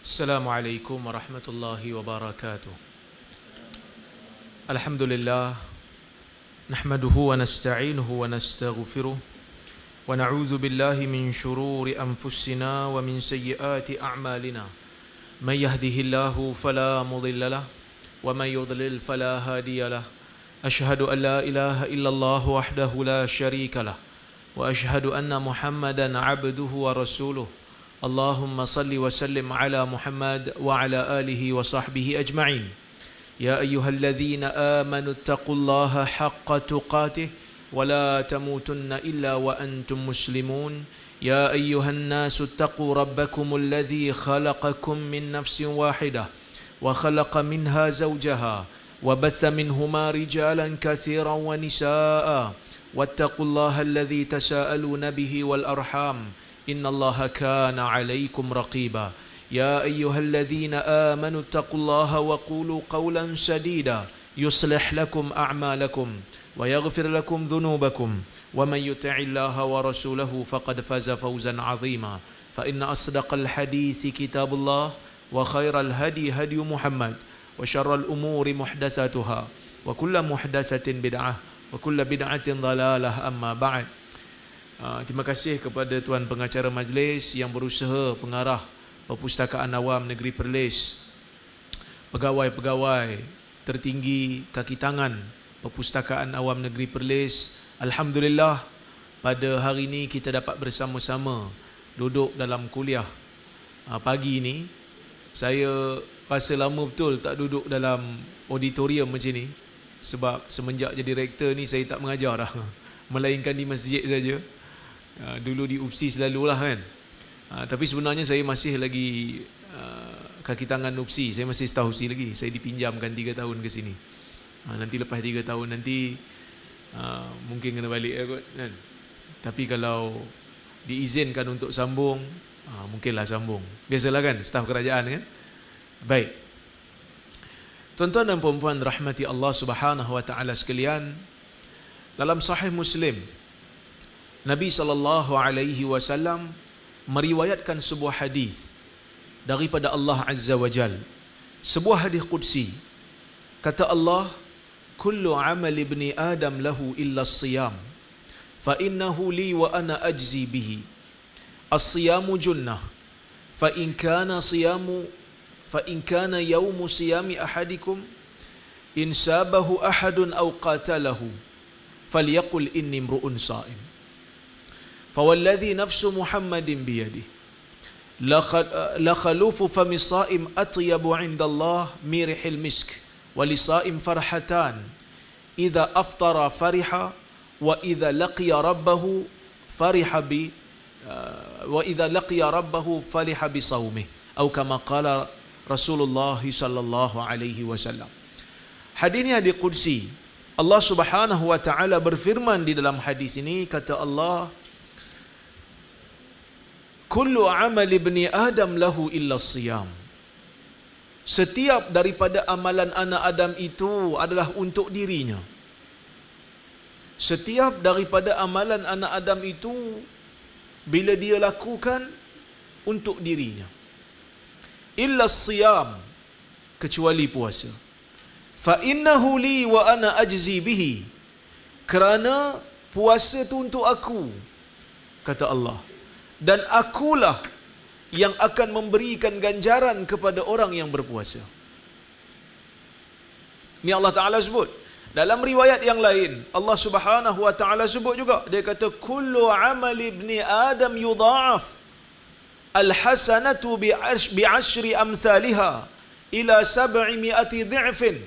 Assalamualaikum warahmatullahi wabarakatuh. Alhamdulillah, nahmaduhu wa nasta'inuhu wa nastaghfiruh wa na'udzu billahi min shururi anfusina wa min sayyiati a'malina. May yahdihillahu fala mudilla lahu wa may yudlil fala hadiya lahu. Ashhadu an la ilaha illallah wahdahu la syarika lahu wa ashhadu anna Muhammadan 'abduhu wa rasuluh. Allahumma salli wa sallim ala Muhammad wa ala alihi wa sahbihi ajma'in. Ya ayyuhalladzina amanu taqullaha haqqa tuqatih wa la tamutunna illa wa antum muslimun. Ya ayyuhan nasu taqu rabbakumul ladzi khalaqakum min nafsin wahidah wa khalaqa minha zawjaha wa batha minhuma rijalan katsiran wa nisaa'a wattaqullaha alladzi tasaaluna bihi wal arham. Inna Allaha kana alaikum raqiba. Ya ayyuhalladzina amanu taqullaha wa qulu qawlan sadida yuslih lakum a'malakum wa yaghfir lakum dhunubakum wa man yuti'illaha wa rasulahu faqad faza fawzan 'azima. Fa inna asdaqal hadithi kitabullah wa khairal hadi hadi Muhammad wa syarral umuri muhdatsatuha wa kullu muhdatsatin bid'ah wa kullu bid'atin dhalalah. Amma ba'd. Terima kasih kepada Tuan Pengacara Majlis yang berusaha, pengarah Perpustakaan Awam Negeri Perlis, pegawai-pegawai tertinggi kaki tangan Perpustakaan Awam Negeri Perlis. Alhamdulillah, pada hari ini kita dapat bersama-sama duduk dalam kuliah pagi ini. Saya rasa lama betul tak duduk dalam auditorium macam ni, sebab semenjak jadi rektor ni saya tak mengajar dah, melainkan di masjid saja. Dulu di UPSI selalulah kan. Tapi sebenarnya saya masih lagi kaki tangan UPSI. Saya masih staf UPSI lagi. Saya dipinjamkan 3 tahun ke sini. Nanti lepas 3 tahun nanti mungkin kena balik kot kan. Tapi kalau diizinkan untuk sambung, mungkinlah sambung. Biasalah kan staf kerajaan kan. Baik. Tuan-tuan dan puan-puan rahmati Allah Subhanahu wa taala sekalian, dalam Sahih Muslim Nabi SAW meriwayatkan sebuah hadis daripada Allah Azza wa Jal. Sebuah hadis qudsi. Kata Allah, kullu amal ibni Adam lahu illa as-siyam fa innahu li wa ana ajzi bihi. As-siyamu junnah fa in kana yawmu siyami ahadikum in sabahu ahadun aw qatalahu falyaqul inni imru'un sha'im. فوالذي نفس محمد بيده لخلوف فم الصائم أطيب عند الله من ريح المسك ولصائم فرحتان إذا أفطر فرح وإذا لقي ربه فرح بصومه أو كما قال رسول الله صلى الله عليه وسلم. Hadis ini hadis qudsi. Allah Subhanahu wa taala berfirman di dalam hadis ini, kata Allah, kullu amal ibni Adam lahu illa siyam. Setiap daripada amalan anak Adam itu adalah untuk dirinya. Setiap daripada amalan anak Adam itu bila dia lakukan untuk dirinya. Illa siyam, kecuali puasa. Fa innahu li wa ana ajzi bihi. Kerana puasa itu untuk aku, kata Allah. Dan akulah yang akan memberikan ganjaran kepada orang yang berpuasa. Ini Allah Ta'ala sebut. Dalam riwayat yang lain, Allah Subhanahu Wa Ta'ala sebut juga. Dia kata, kullu amal ibni Adam yudha'af. Al-hasanatu bi'ashri amthaliha. Ila 700 dhi'fin.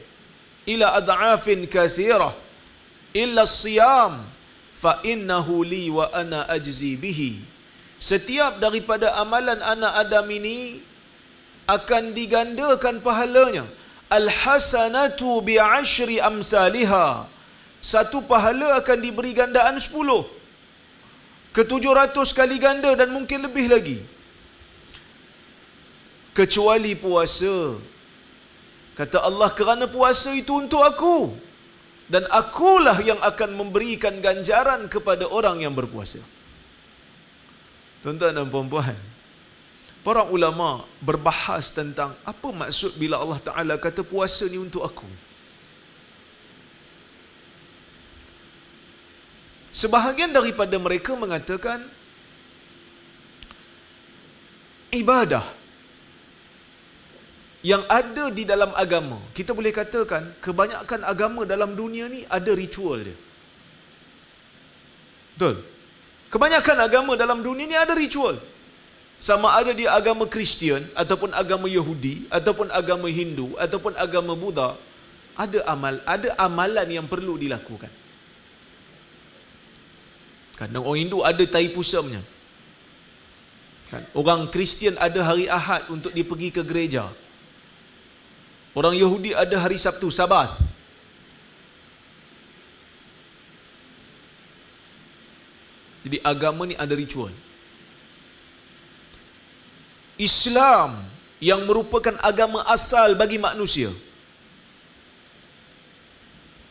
Ila ad'afin kathirah. Illa siyam. Fa innahu li wa ana ajzi bihi. Setiap daripada amalan anak Adam ini akan digandakan pahalanya. Al-hasanatu bi'ashri amthaliha. Satu pahala akan diberi gandaan 10. Ke 700 kali ganda dan mungkin lebih lagi. Kecuali puasa. Kata Allah, kerana puasa itu untuk aku. Dan akulah yang akan memberikan ganjaran kepada orang yang berpuasa. Tuan-tuan dan puan-puan, para ulama berbahas tentang apa maksud bila Allah Ta'ala kata puasa ni untuk aku. Sebahagian daripada mereka mengatakan ibadah yang ada di dalam agama, kita boleh katakan kebanyakan agama dalam dunia ni ada ritual dia. Betul? Kebanyakan agama dalam dunia ni ada ritual. Sama ada dia agama Kristian, ataupun agama Yahudi, ataupun agama Hindu, ataupun agama Buddha, ada amalan yang perlu dilakukan. Kan orang Hindu ada Thaipusamnya. Kan orang Kristian ada hari Ahad untuk dia pergi ke gereja. Orang Yahudi ada hari Sabtu, Sabat. Jadi agama ni ada ritual. Islam yang merupakan agama asal bagi manusia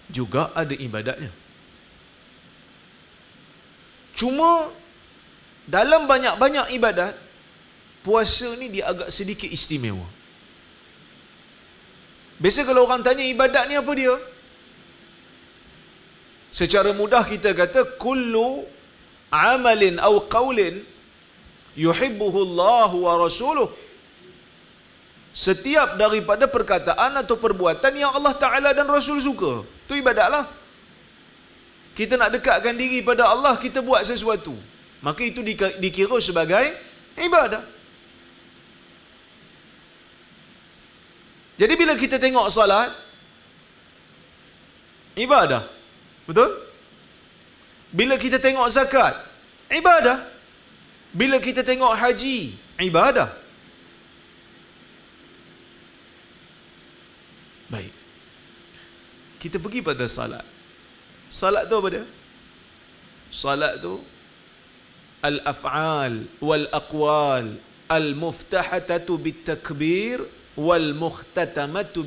juga ada ibadatnya. Cuma dalam banyak-banyak ibadat, puasa ni dia agak sedikit istimewa. Biasa kalau orang tanya ibadat ni apa dia? Secara mudah kita kata kullu amalin aw qaulin yuhibbuhu Allah wa rasuluh. Setiap daripada perkataan atau perbuatan yang Allah Ta'ala dan Rasul suka, itu ibadatlah. Kita nak dekatkan diri pada Allah, kita buat sesuatu, maka itu dikira sebagai ibadah. Jadi bila kita tengok salat, ibadah. Betul? Bila kita tengok zakat, ibadah. Bila kita tengok haji, ibadah. Baik. Kita pergi pada salat. Salat tu apa dia? Salat tu al-af'al wal-aqwal al-muftahatatu bit-takbir wal-mukhtatamatu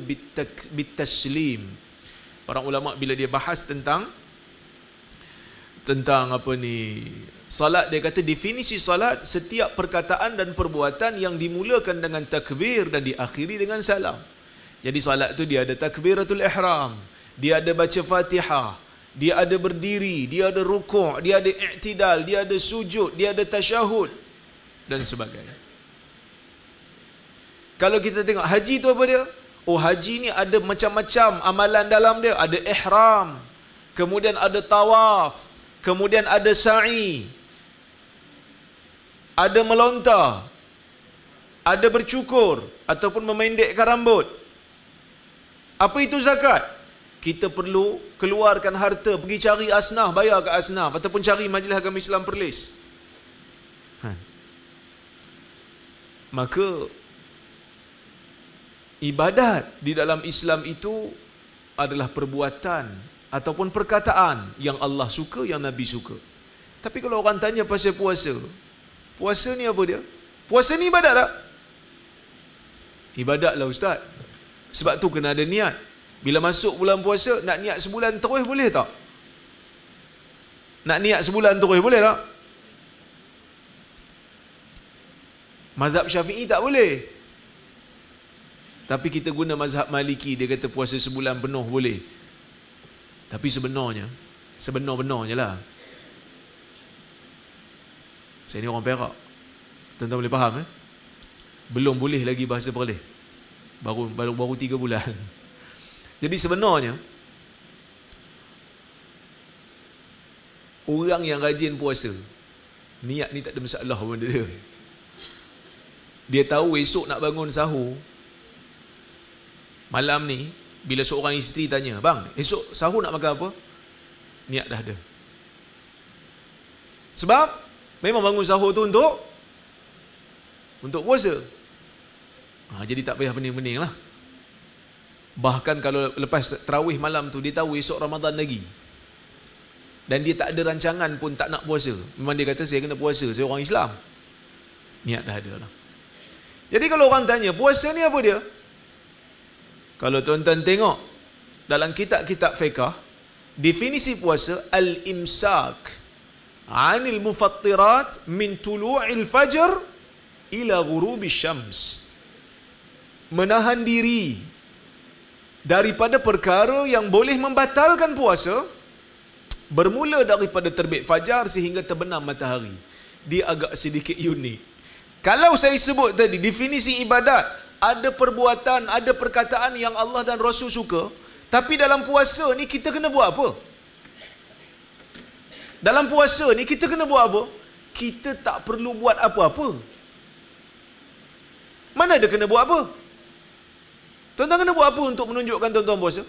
bit-taslim. Para ulama bila dia bahas tentang apa ni, salat, dia kata definisi salat setiap perkataan dan perbuatan yang dimulakan dengan takbir dan diakhiri dengan salam. Jadi salat tu dia ada takbiratul ihram, dia ada baca Fatihah, dia ada berdiri, dia ada rukuk, dia ada i'tidal, dia ada sujud, dia ada tasyahud dan sebagainya. Kalau kita tengok haji tu apa dia? Oh, haji ni ada macam-macam amalan dalam dia. Ada ihram, kemudian ada tawaf, kemudian ada sa'i, ada melontar, ada bercukur ataupun memendekkan rambut. Apa itu zakat? Kita perlu keluarkan harta, pergi cari asnaf, bayar ke asnaf, ataupun cari Majlis Agama Islam Perlis. Maka ibadat di dalam Islam itu adalah perbuatan ataupun perkataan yang Allah suka, yang Nabi suka. Tapi kalau orang tanya pasal puasa, puasa ni apa dia? Puasa ni ibadat tak? Ibadat lah Ustaz. Sebab tu kena ada niat. Bila masuk bulan puasa, nak niat sebulan terus boleh tak? Nak niat sebulan terus boleh tak? Mazhab Syafi'i tak boleh. Tapi kita guna mazhab Maliki, dia kata puasa sebulan penuh boleh. Tapi sebenar-benarnya lah. Saya ni orang Perak. Tuan-tuan boleh faham Belum boleh lagi bahasa Perlis. Baru 3 bulan. Jadi sebenarnya orang yang rajin puasa, niat ni tak ada masalah pun dia. Dia tahu esok nak bangun sahur. Malam ni bila seorang isteri tanya, "Bang, esok sahur nak makan apa?" Niat dah ada. Sebab memang bangun sahur tu untuk puasa. Jadi tak payah pening-pening lah. Bahkan kalau lepas tarawih malam tu, dia tahu esok Ramadan lagi, dan dia tak ada rancangan pun tak nak puasa. Memang dia kata saya kena puasa, saya orang Islam. Niat dah ada lah. Jadi kalau orang tanya puasa ni apa dia? Kalau tuan-tuan tengok dalam kitab-kitab fiqh, definisi puasa al-imsak 'anil mufattirat min tulu'il fajr ila ghurubi syams. Menahan diri daripada perkara yang boleh membatalkan puasa bermula daripada terbit fajar sehingga terbenam matahari. Dia agak sedikit unik. Kalau saya sebut tadi definisi ibadat, ada perbuatan, ada perkataan yang Allah dan Rasul suka, tapi dalam puasa ni kita kena buat apa? Dalam puasa ni kita kena buat apa? Kita tak perlu buat apa-apa. Mana ada kena buat apa? Tuan-tuan kena buat apa untuk menunjukkan tuan-tuan puasa?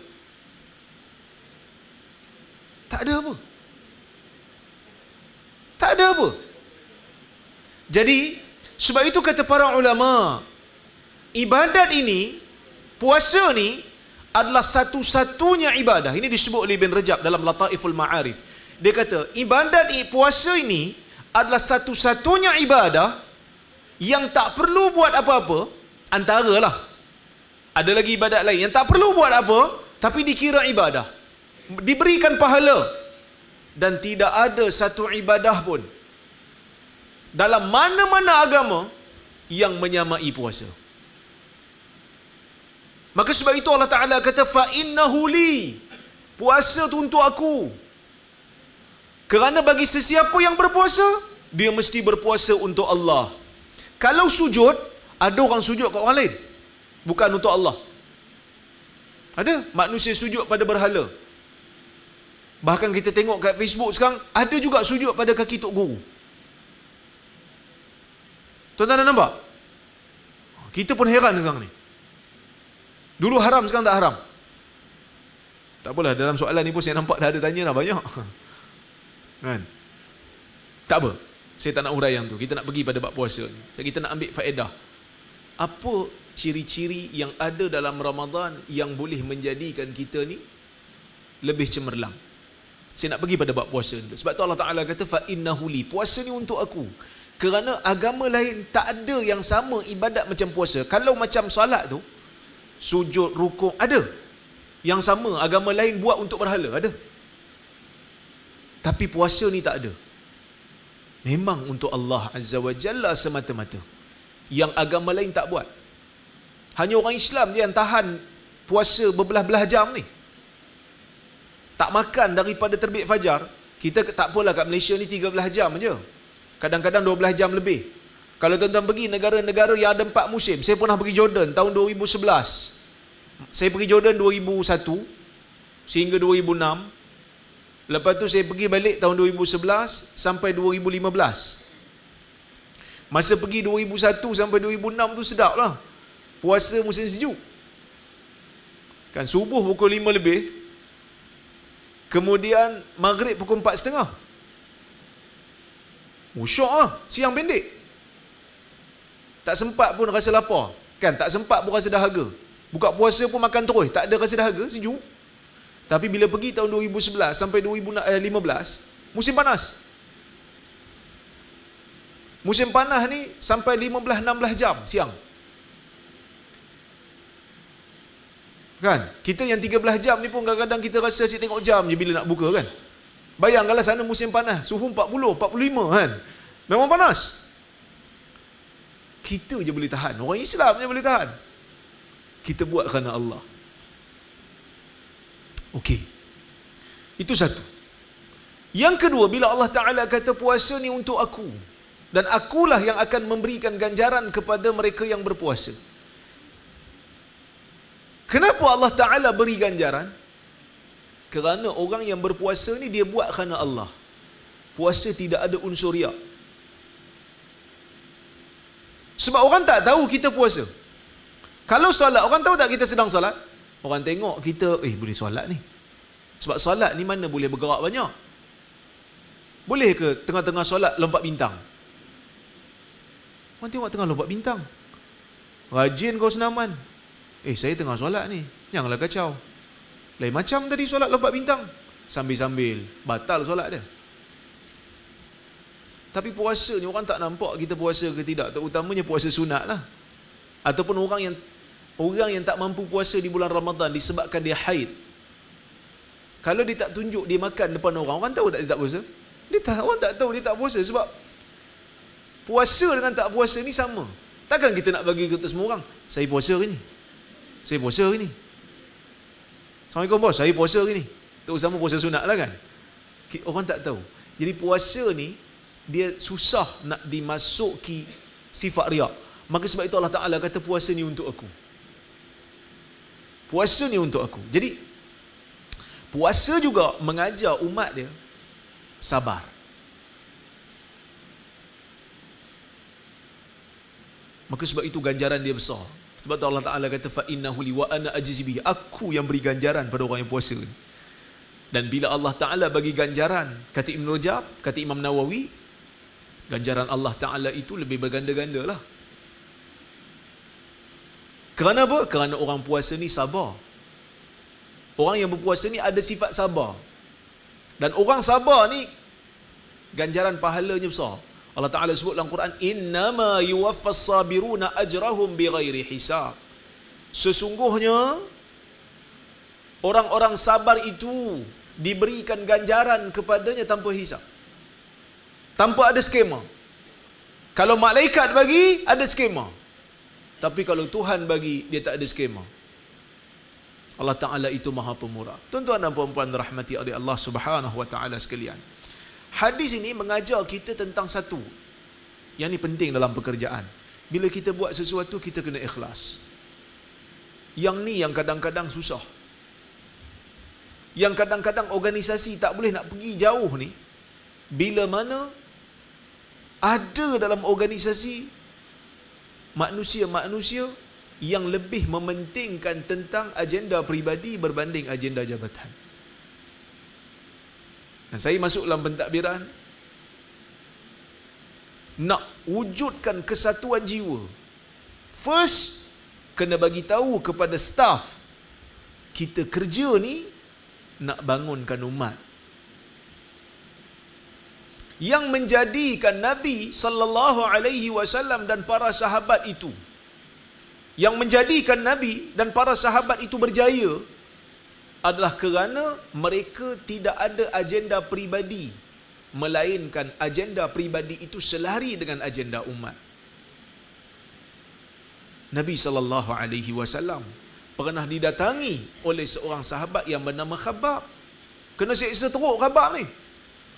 Tak ada apa. Tak ada apa. Jadi, sebab itu kata para ulama, ibadat ini, puasa ni adalah satu-satunya ibadah. Ini disebut oleh Ibn Rajab dalam Lataiful Ma'arif. Dia kata, ibadat puasa ini adalah satu-satunya ibadah yang tak perlu buat apa-apa, antaralah. Ada lagi ibadat lain yang tak perlu buat apa, tapi dikira ibadah. Diberikan pahala. Dan tidak ada satu ibadah pun dalam mana-mana agama yang menyamai puasa. Maka sebab itu Allah Ta'ala kata, فَإِنَّهُ لِي, puasa tu untuk aku. Kerana bagi sesiapa yang berpuasa, dia mesti berpuasa untuk Allah. Kalau sujud, ada orang sujud kat orang lain, bukan untuk Allah. Ada manusia sujud pada berhala. Bahkan kita tengok kat Facebook sekarang, ada juga sujud pada kaki tok guru. Tuan-tuan dah nampak? Kita pun heran sekarang ni. Dulu haram, sekarang tak haram. Tak apalah, dalam soalan ni pun saya nampak dah ada tanya dah banyak. Kan? Tak apa, saya tak nak huraian tu. Kita nak pergi pada bab puasa ni. So, kita nak ambil faedah. Apa ciri-ciri yang ada dalam Ramadan yang boleh menjadikan kita ni lebih cemerlang? Saya nak pergi pada bab puasa dulu. Sebab tu Allah Ta'ala kata, فَإِنَّهُ لِي, puasa ni untuk aku. Kerana agama lain tak ada yang sama ibadat macam puasa. Kalau macam solat tu, sujud, rukuk, ada. Yang sama agama lain buat untuk berhala, ada. Tapi puasa ni tak ada. Memang untuk Allah Azza wa Jalla semata-mata. Yang agama lain tak buat. Hanya orang Islam je yang tahan puasa berbelah-belah jam ni. Tak makan daripada terbit fajar. Kita tak apalah, kat Malaysia ni 13 jam je. Kadang-kadang 12 jam lebih. Kalau tuan-tuan pergi negara-negara yang ada 4 musim. Saya pernah pergi Jordan tahun 2011. Saya pergi Jordan 2001 sehingga 2006. Lepas tu saya pergi balik tahun 2011 sampai 2015. Masa pergi 2001 sampai 2006 tu sedap lah. Puasa musim sejuk. Kan subuh pukul 5 lebih. Kemudian maghrib pukul 4.30. Syok lah. Siang pendek. Tak sempat pun rasa lapar. Kan, tak sempat pun rasa dahaga. Buka puasa pun makan terus. Tak ada rasa dahaga, sejuk. Tapi bila pergi tahun 2011 sampai 2015, musim panas. Musim panas ni sampai 15-16 jam siang. Kan? Kita yang 13 jam ni pun kadang-kadang kita rasa asyik tengok jam je bila nak buka kan. Bayangkanlah sana musim panas, suhu 40, 45 kan. Memang panas. Kita je boleh tahan. Orang Islam je boleh tahan. Kita buat kerana Allah. Okey. Itu satu. Yang kedua, bila Allah Ta'ala kata puasa ni untuk aku, dan akulah yang akan memberikan ganjaran kepada mereka yang berpuasa. Kenapa Allah Ta'ala beri ganjaran? Kerana orang yang berpuasa ni dia buat kerana Allah. Puasa tidak ada unsur riak. Sebab orang tak tahu kita puasa. Kalau solat, orang tahu tak kita sedang solat? Orang tengok kita, boleh solat ni. Sebab solat ni mana boleh bergerak banyak. Boleh ke tengah-tengah solat lompat bintang? Orang tengok tengah lompat bintang. Rajin kau senaman. Saya tengah solat ni. Janganlah kacau. Lain macam tadi solat lompat bintang. Sambil-sambil. Batal solat dia. Tapi puasa ni orang tak nampak kita puasa ke tidak. Terutamanya puasa sunat lah. Ataupun orang yang tak mampu puasa di bulan Ramadan disebabkan dia haid. Kalau dia tak tunjuk dia makan depan orang, orang tahu tak dia tak puasa? Orang tak tahu dia tak puasa sebab Puasa dengan tak puasa ni sama. Takkan kita nak bagi ke semua orang, saya puasa hari ni, saya puasa hari ni. Assalamualaikum bos, saya puasa hari ni. Terutama puasa sunat lah kan. Orang tak tahu. Jadi puasa ni, dia susah nak dimasuki sifat riak. Maka sebab itu Allah Ta'ala kata puasa ni untuk aku. Puasa ni untuk aku. Jadi, puasa juga mengajar umat dia sabar. Maka sebab itu ganjaran dia besar. Sebab tu Allah Ta'ala kata fa'innahu li wa ana ajzi bihi. Aku yang beri ganjaran pada orang yang puasa ni. Dan bila Allah Ta'ala bagi ganjaran, kata Ibn Rajab, kata Imam Nawawi, ganjaran Allah Ta'ala itu lebih berganda-ganda lah. Kerana apa? Kerana orang puasa ni sabar. Orang yang berpuasa ni ada sifat sabar. Dan orang sabar ni, ganjaran pahalanya besar. Allah Ta'ala sebut dalam Quran, innama yuwaffas sabiruna ajrahum bighairi hisab. Sesungguhnya orang-orang sabar itu diberikan ganjaran kepadanya tanpa hisab, tanpa ada skema. Kalau malaikat bagi, ada skema. Tapi kalau Tuhan bagi, dia tak ada skema. Allah Ta'ala itu maha pemurah. Tuan-tuan dan puan-puan rahmati oleh Allah Subhanahu wa Ta'ala sekalian, hadis ini mengajar kita tentang satu yang ni penting dalam pekerjaan. Bila kita buat sesuatu, kita kena ikhlas. Yang ni yang kadang-kadang susah. Yang kadang-kadang organisasi tak boleh nak pergi jauh ni, bila mana ada dalam organisasi manusia-manusia yang lebih mementingkan tentang agenda peribadi berbanding agenda jabatan. Dan saya masuk dalam pentadbiran, nak wujudkan kesatuan jiwa, first kena bagi tahu kepada staff, kita kerja ni nak bangunkan umat. Yang menjadikan Nabi sallallahu alaihi wasallam dan para sahabat itu, yang menjadikan Nabi dan para sahabat itu berjaya, adalah kerana mereka tidak ada agenda peribadi, melainkan agenda peribadi itu selari dengan agenda umat. Nabi sallallahu alaihi wasallam pernah didatangi oleh seorang sahabat yang bernama Khabbab. Kena siksa teruk Khabbab ni.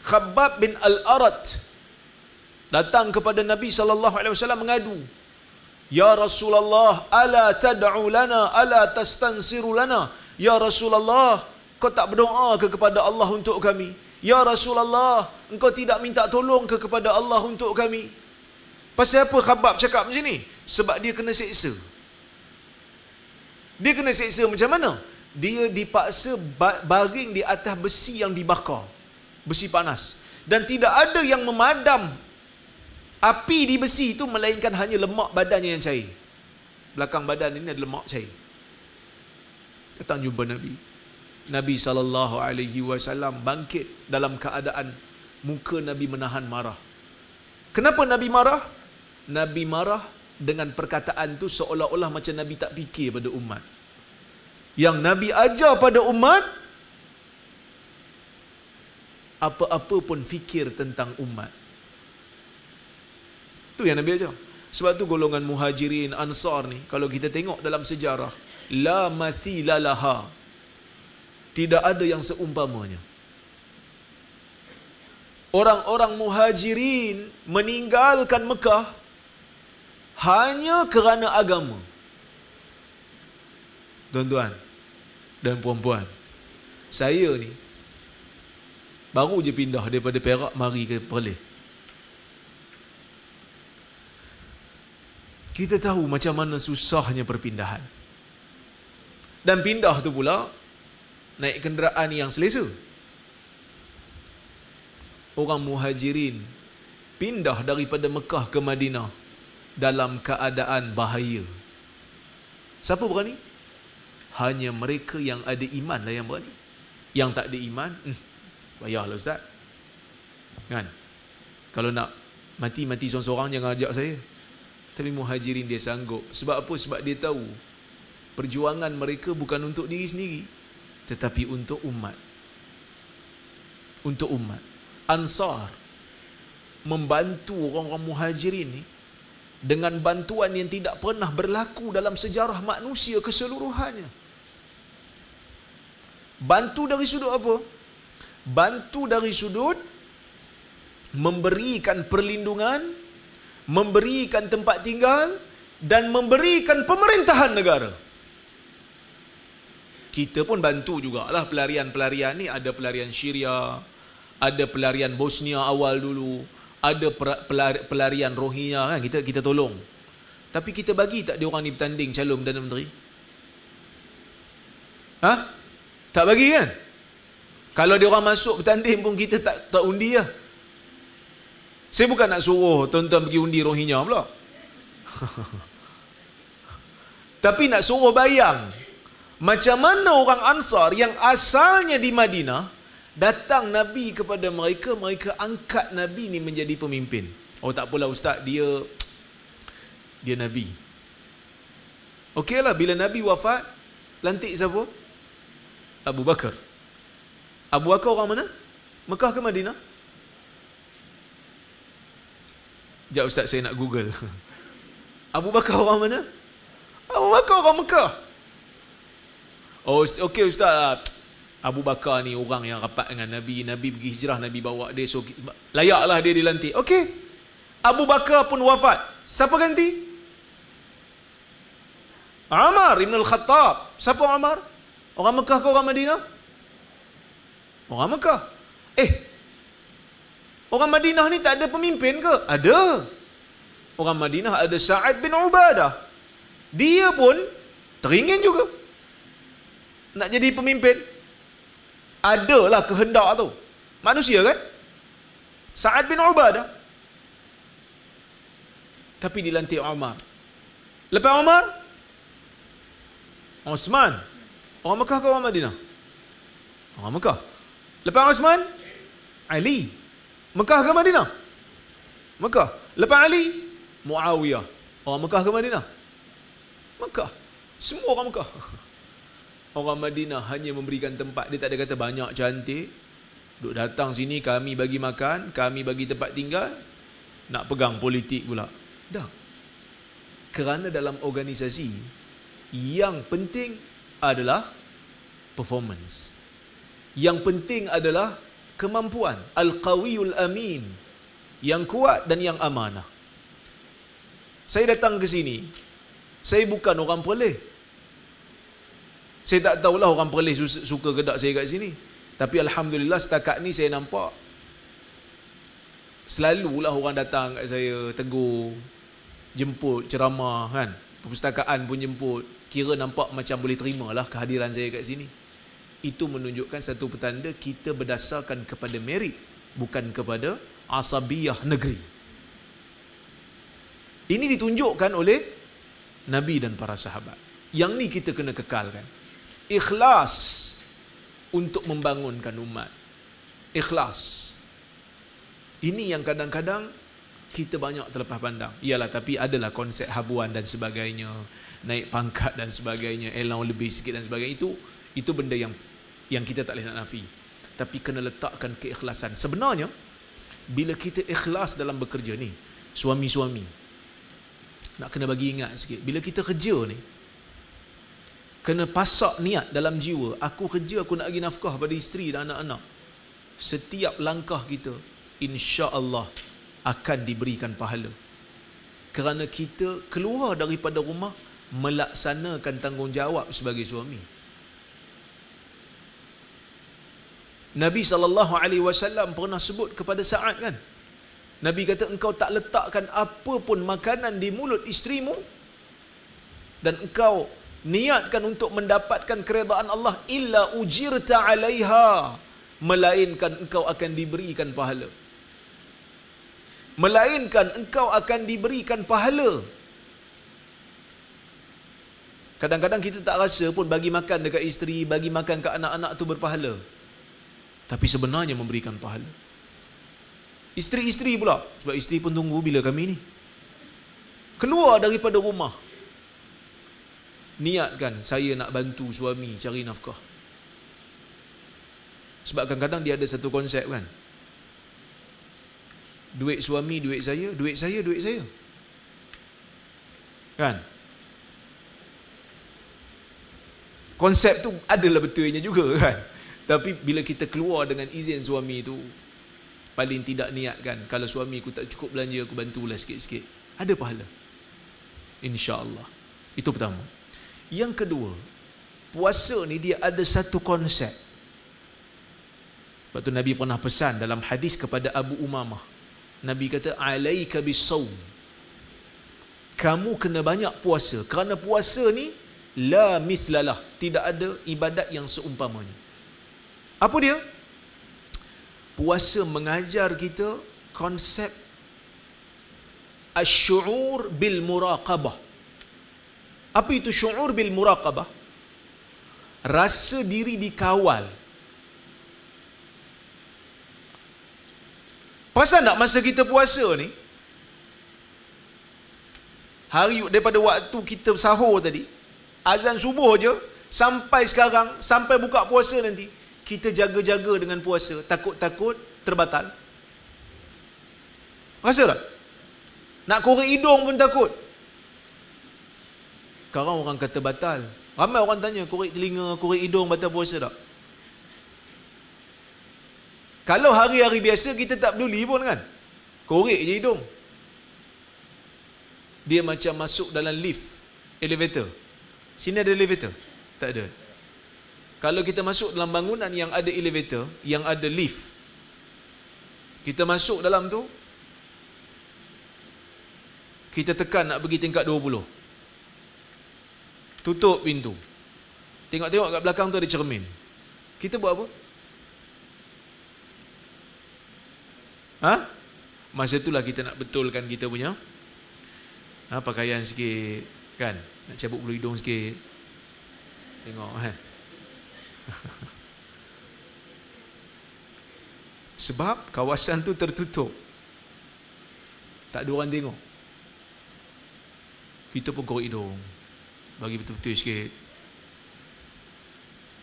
Khabbab bin Al-Arat datang kepada Nabi sallallahu alaihi wasallam mengadu, "Ya Rasulullah, ala tad'u lana, ala tastansiru lana?" Ya Rasulullah, kau tak berdoa ke kepada Allah untuk kami? Ya Rasulullah, engkau tidak minta tolong ke kepada Allah untuk kami? Pasal apa Khabbab cakap macam ni? Sebab dia kena seksa. Dia kena seksa macam mana? Dia dipaksa baring di atas besi yang dibakar, besi panas, dan tidak ada yang memadam api di besi itu melainkan hanya lemak badannya yang cair. Belakang badan ini ada lemak cair. Datang jumpa Nabi. Nabi SAW bangkit dalam keadaan muka Nabi menahan marah. Kenapa Nabi marah? Nabi marah dengan perkataan tu seolah-olah macam Nabi tak fikir pada umat. Yang Nabi ajar pada umat, apa-apa pun fikir tentang umat. Tu yang Nabi ajar. Sebab tu golongan Muhajirin, Ansar ni, kalau kita tengok dalam sejarah, la mathila laha, tidak ada yang seumpamanya. Orang-orang Muhajirin meninggalkan Mekah hanya kerana agama. Tuan-tuan dan puan-puan, saya ni baru je pindah daripada Perak mari ke Perlis. Kita tahu macam mana susahnya perpindahan. Dan pindah tu pula naik kenderaan yang selesa. Orang Muhajirin pindah daripada Mekah ke Madinah dalam keadaan bahaya. Siapa berani? Hanya mereka yang ada iman lah yang berani. Yang tak ada iman, payahlah Ustaz. Kan? Kalau nak mati-mati seorang-seorang jangan ajak saya. Tapi Muhajirin dia sanggup. Sebab apa? Sebab dia tahu perjuangan mereka bukan untuk diri sendiri, tetapi untuk umat. Untuk umat. Ansar membantu orang-orang muhajirin ni dengan bantuan yang tidak pernah berlaku dalam sejarah manusia keseluruhannya. Bantu dari sudut apa? Bantu dari sudut memberikan perlindungan, memberikan tempat tinggal, dan memberikan pemerintahan negara. Kita pun bantu jugalah pelarian-pelarian ni. Ada pelarian Syria, ada pelarian Bosnia awal dulu, ada pelarian Rohingya kan, kita tolong. Tapi kita bagi tak dia orang ni bertanding calon Perdana Menteri? Tak bagi kan? Kalau dia orang masuk bertanding pun kita tak undi lah. Saya bukan nak suruh tuan-tuan pergi undi Rohingya pula. Tapi nak suruh bayang macam mana orang Ansar yang asalnya di Madinah, datang Nabi kepada mereka, mereka angkat Nabi ni menjadi pemimpin. Oh tak apalah ustaz, dia Nabi. Okeylah, bila Nabi wafat, lantik siapa? Abu Bakar. Abu Bakar orang mana? Mekah ke Madinah? Sekejap ustaz, saya nak Google. Abu Bakar orang mana? Abu Bakar orang Mekah. Oh okey ustaz, Abu Bakar ni orang yang rapat dengan Nabi. Nabi pergi hijrah, Nabi bawa dia, so layaklah dia dilantik. Okey, Abu Bakar pun wafat, siapa ganti? Umar Ibn Al-Khattab. Siapa Umar? Orang Mekah ke orang Madinah? Orang Mekah. Orang Madinah ni tak ada pemimpin ke? Ada. Orang Madinah ada Sa'ad bin Ubadah. Dia pun teringin juga nak jadi pemimpin. Adalah kehendak tu. Manusia kan? Sa'ad bin Ubadah. Tapi dilantik Umar. Lepas Umar, Osman. Orang Mekah ke orang Madinah? Orang Mekah. Lepas Osman, Ali. Mekah ke Madinah? Mekah. Lepas Ali, Muawiyah. Orang Mekah ke Madinah? Mekah. Semua orang Mekah. Orang Madinah hanya memberikan tempat. Dia tak ada kata banyak cantik, duk datang sini kami bagi makan, kami bagi tempat tinggal, nak pegang politik pula. Dah. Kerana dalam organisasi, yang penting adalah performance. Yang penting adalah kemampuan. Al-Qawiyul Amin. Yang kuat dan yang amanah. Saya datang ke sini, saya bukan orang Perlis. Saya tak tahulah orang Perlis suka ke tak saya kat sini. Tapi Alhamdulillah setakat ni saya nampak selalulah orang datang kat saya, tegur, jemput, ceramah kan. Perpustakaan pun jemput. Kira nampak macam boleh terimalah kehadiran saya kat sini. Itu menunjukkan satu petanda kita berdasarkan kepada merit, bukan kepada asabiyah negeri. Ini ditunjukkan oleh Nabi dan para sahabat. Yang ni kita kena kekalkan. Ikhlas untuk membangunkan umat. Ikhlas. Ini yang kadang-kadang kita banyak terlepas pandang. Iyalah, tapi adalah konsep habuan dan sebagainya, naik pangkat dan sebagainya, elang lebih sikit dan sebagainya. Itu benda yang kita tak boleh nak nafi. Tapi kena letakkan keikhlasan. Sebenarnya bila kita ikhlas dalam bekerja ni, suami-suami nak kena bagi ingat sikit. Bila kita kerja ni, kena pasak niat dalam jiwa. Aku kerja, aku nak bagi nafkah pada isteri dan anak-anak. Setiap langkah kita, insya-Allah akan diberikan pahala. Kerana kita keluar daripada rumah melaksanakan tanggungjawab sebagai suami. Nabi SAW pernah sebut kepada Sa'ad kan. Nabi kata, engkau tak letakkan apa pun makanan di mulut isterimu dan engkau niatkan untuk mendapatkan keredaan Allah, illa ujirta alaiha, melainkan engkau akan diberikan pahala. Melainkan engkau akan diberikan pahala. Kadang-kadang kita tak rasa pun bagi makan dekat isteri, bagi makan ke anak-anak tu berpahala. Tapi sebenarnya memberikan pahala. Isteri-isteri pula, sebab isteri pun tunggu bila kami ni keluar daripada rumah, niatkan saya nak bantu suami cari nafkah. Sebab kadang-kadang dia ada satu konsep kan, Duit suami, duit saya, duit saya, duit saya. Kan? Konsep tu adalah betulnya juga kan. Tapi bila kita keluar dengan izin suami tu, paling tidak niatkan, kalau suami aku tak cukup belanja, aku bantulah sikit-sikit, ada pahala, insya-Allah. Itu pertama. Yang kedua, puasa ni dia ada satu konsep. Sebab tu Nabi pernah pesan dalam hadis kepada Abu Umamah. Nabi kata, alaika bisawm, kamu kena banyak puasa, kerana puasa ni la mithlalah, tidak ada ibadat yang seumpamanya. Apa dia? Puasa mengajar kita konsep asy'ur bil muraqabah. Apa itu syu'ur bil muraqabah? Rasa diri dikawal. Pasal tak masa kita puasa ni, hari daripada waktu kita sahur tadi, azan subuh je, sampai sekarang, sampai buka puasa nanti, kita jaga-jaga dengan puasa, takut-takut terbatal. Rasa tak? Nak korek hidung pun takut. Sekarang orang kata batal. Ramai orang tanya, korek telinga, korek hidung batal puasa tak? Kalau hari-hari biasa kita tak peduli pun kan, korek je hidung. Dia macam masuk dalam lift, elevator. Sini ada elevator? Tak ada. Kalau kita masuk dalam bangunan yang ada elevator, yang ada lift, kita masuk dalam tu, kita tekan nak pergi tingkat 20, tutup pintu, tengok-tengok kat belakang tu ada cermin, kita buat apa? Masa itulah kita nak betulkan kita punya pakaian sikit kan, nak cabut bulu hidung sikit, tengok kan. Sebab kawasan tu tertutup, tak ada orang tengok, kita pun korek hidung, bagi betul-betul sikit.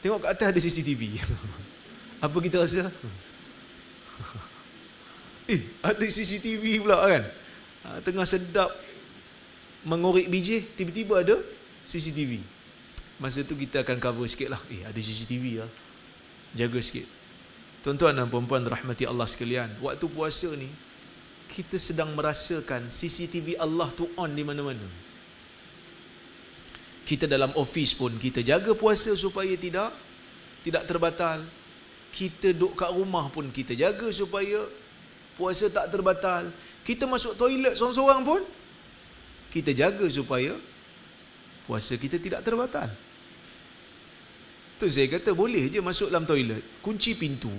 Tengok kat atas ada CCTV. Apa kita rasa? Ada CCTV pula kan, tengah sedap mengorek biji, tiba-tiba ada CCTV. Masa tu kita akan cover sikit lah, ada CCTV lah, jaga sikit. Tuan-tuan dan puan-puan rahmati Allah sekalian, waktu puasa ni kita sedang merasakan CCTV Allah tu on di mana-mana. Kita dalam office pun kita jaga puasa supaya tidak terbatal. Kita duduk kat rumah pun kita jaga supaya puasa tak terbatal. Kita masuk toilet seorang-seorang pun kita jaga supaya puasa kita tidak terbatal. Tu saya kata boleh je masuk dalam toilet, kunci pintu,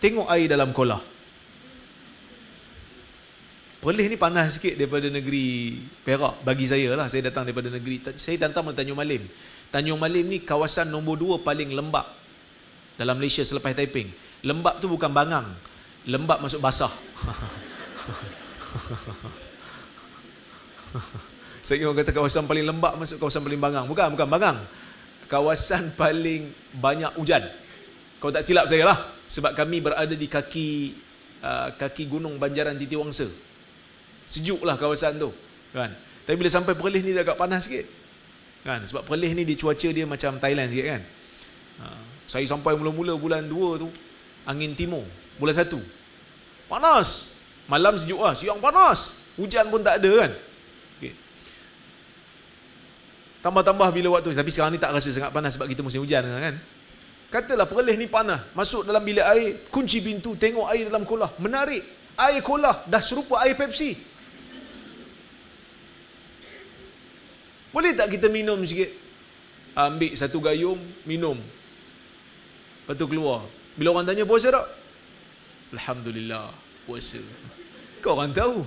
tengok air dalam kolah. Perlis ni panas sikit daripada negeri Perak bagi saya lah. Saya datang daripada negeri, saya datang dari Tanjung Malim. Tanjung Malim ni kawasan nombor 2 paling lembap dalam Malaysia selepas Taiping. Lembap tu bukan bangang, lembap masuk basah. Saya orang kata kawasan paling lembap masuk kawasan paling bangang. Bukan bangang, kawasan paling banyak hujan. Kalau tak silap saya lah, sebab kami berada di kaki gunung Banjaran Titiwangsa. Sejuk lah kawasan tu kan. Tapi bila sampai Perlis ni dia agak panas sikit kan, sebab Perlis ni cuaca dia macam Thailand sikit kan. Saya sampai mula-mula bulan 2 tu, angin timur. Bulan 1 panas, malam sejuk lah, siang panas, hujan pun tak ada kan. Okay. Tambah-tambah bila waktu, tapi sekarang ni tak rasa sangat panas sebab kita musim hujan kan. Katalah Perlis ni panas, masuk dalam bilik air, kunci pintu, tengok air dalam kolah, menarik. Air kolah dah serupa air Pepsi. Boleh tak kita minum sikit? Ambil satu gayung, minum. Lepas tu keluar. Bila orang tanya puasa tak? Alhamdulillah, puasa. Kau orang tahu.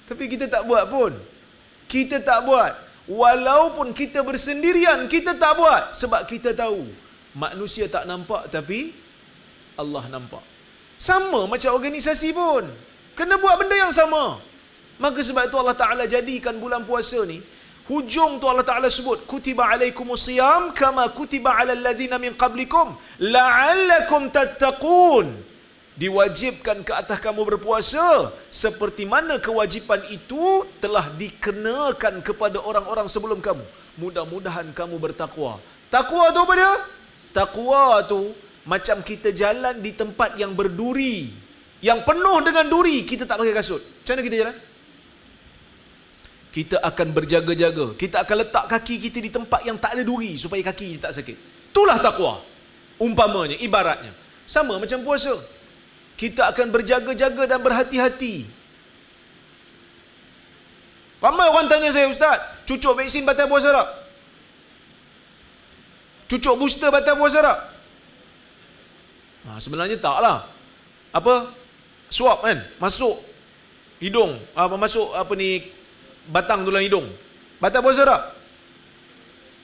Tapi kita tak buat pun. Kita tak buat. Walaupun kita bersendirian, kita tak buat. Sebab kita tahu, manusia tak nampak tapi Allah nampak. Sama macam organisasi pun, kena buat benda yang sama. Maka sebab itu Allah Ta'ala jadikan bulan puasa ni, hujung tu Allah Ta'ala sebut, kutiba alaikumusiyam kama kutiba ala alladhina min qablikum la'allakum tattaqun. Diwajibkan ke atas kamu berpuasa seperti mana kewajipan itu telah dikenakan kepada orang-orang sebelum kamu. Mudah-mudahan kamu bertakwa. Takwa tu apa dia? Takwa tu macam kita jalan di tempat yang berduri, yang penuh dengan duri, kita tak pakai kasut. Macam mana kita jalan? Kita akan berjaga-jaga. Kita akan letak kaki kita di tempat yang tak ada duri supaya kaki kita tak sakit. Itulah takwa. Umpamanya, ibaratnya. Sama macam puasa. Kita akan berjaga-jaga dan berhati-hati. Ramai orang tanya saya, Ustaz, cucuk vaksin batal puasa tak? Cucuk booster batal puasa tak? Sebenarnya taklah. Apa? Swab kan? Masuk hidung. Masuk batang tulang hidung. Batal puasa tak?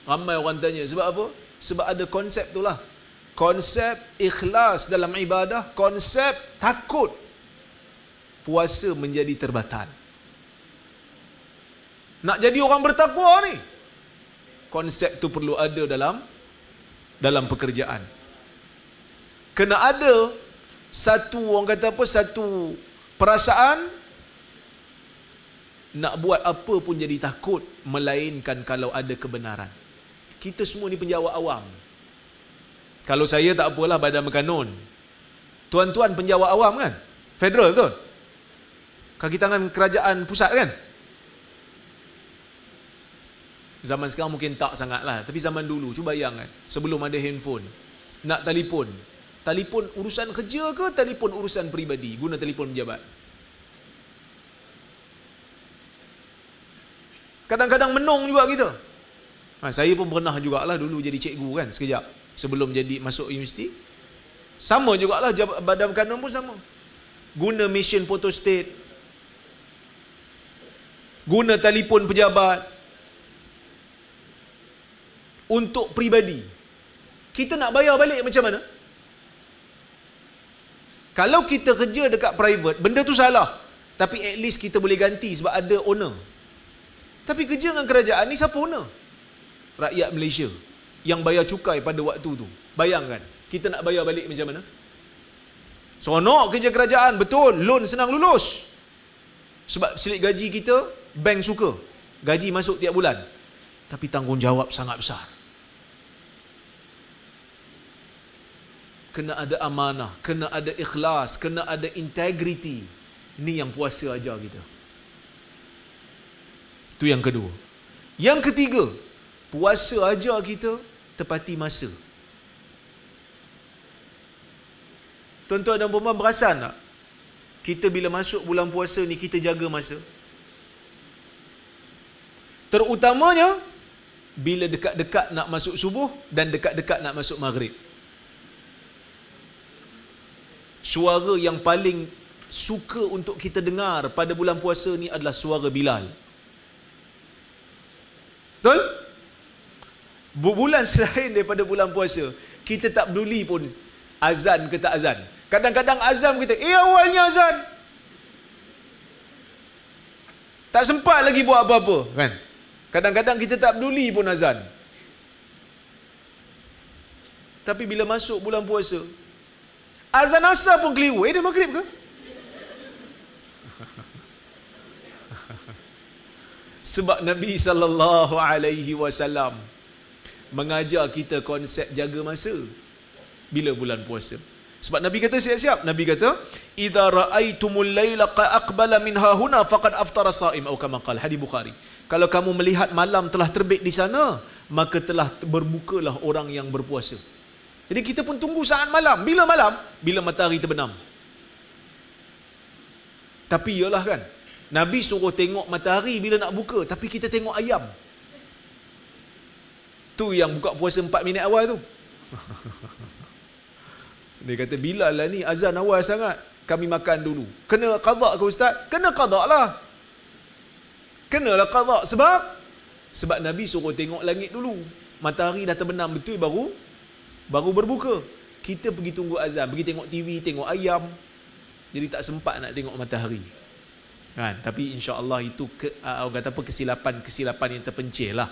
Ramai orang tanya. Sebab apa? Sebab ada konsep tu lah. Konsep ikhlas dalam ibadah, konsep takut puasa menjadi terbatal. Nak jadi orang bertakwa ni, konsep tu perlu ada dalam pekerjaan. Kena ada satu, orang kata apa, satu perasaan nak buat apa pun jadi takut, melainkan kalau ada kebenaran. Kita semua ni penjawat awam. Kalau saya tak apalah badan berkanun. Tuan-tuan penjawat awam kan? Federal betul? Kaki tangan kerajaan pusat kan? Zaman sekarang mungkin tak sangat lah. Tapi zaman dulu, cuba bayangkan. Sebelum ada handphone. Nak telefon. Telefon urusan kerja ke telefon urusan peribadi? Guna telefon pejabat. Kadang-kadang menung juga kita. Saya pun pernah jugalah dulu jadi cikgu kan sekejap. Sebelum jadi masuk universiti. Sama jugalah badan berkanun pun sama. Guna mesin photostat. Guna telefon pejabat. Untuk peribadi. Kita nak bayar balik macam mana? Kalau kita kerja dekat private, benda tu salah. Tapi at least kita boleh ganti sebab ada owner. Tapi kerja dengan kerajaan ni siapa owner? Rakyat Malaysia yang bayar cukai pada waktu tu. Bayangkan, kita nak bayar balik macam mana? Seronok kerja kerajaan, betul, loan senang lulus. Sebab selit gaji kita, bank suka. Gaji masuk tiap bulan. Tapi tanggungjawab sangat besar. Kena ada amanah, kena ada ikhlas, kena ada integriti. Ini yang puasa ajar kita. Itu yang kedua. Yang ketiga, puasa ajar kita tepati masa. Tuan-tuan dan puan-puan perasan tak? Kita bila masuk bulan puasa ni, kita jaga masa. Terutamanya bila dekat-dekat nak masuk subuh dan dekat-dekat nak masuk maghrib. Suara yang paling suka untuk kita dengar pada bulan puasa ni adalah suara Bilal. Betul? Bulan selain daripada bulan puasa, kita tak peduli pun azan ke tak azan. Kadang-kadang azan kita, awalnya azan. Tak sempat lagi buat apa-apa, kan? Kadang-kadang kita tak peduli pun azan. Tapi bila masuk bulan puasa, azan asar pun keliru. Dah maghrib ke? Sebab Nabi SAW mengajar kita konsep jaga masa bila bulan puasa. Sebab Nabi kata siap-siap. Nabi kata, "Idza ra'aitumul laila aqbala min hahuna faqad aftara sha'im," atau kama qala, hadis Bukhari. Kalau kamu melihat malam telah terbit di sana, maka telah berbukalah orang yang berpuasa. Jadi kita pun tunggu saat malam. Bila malam? Bila matahari terbenam. Tapi iyalah kan, Nabi suruh tengok matahari bila nak buka, tapi kita tengok ayam. Tu yang buka puasa 4 minit awal tu. Dia kata, Bilal lah ni, azan awal sangat, kami makan dulu. Kena qada ke Ustaz? Kena qada lah. Kenalah qada. Sebab Nabi suruh tengok langit dulu. Matahari dah terbenam betul baru berbuka. Kita pergi tunggu azan, pergi tengok TV, tengok ayam. Jadi tak sempat nak tengok matahari. Kan? Tapi insya-Allah itu orang kata apa, kesilapan yang terpencil lah.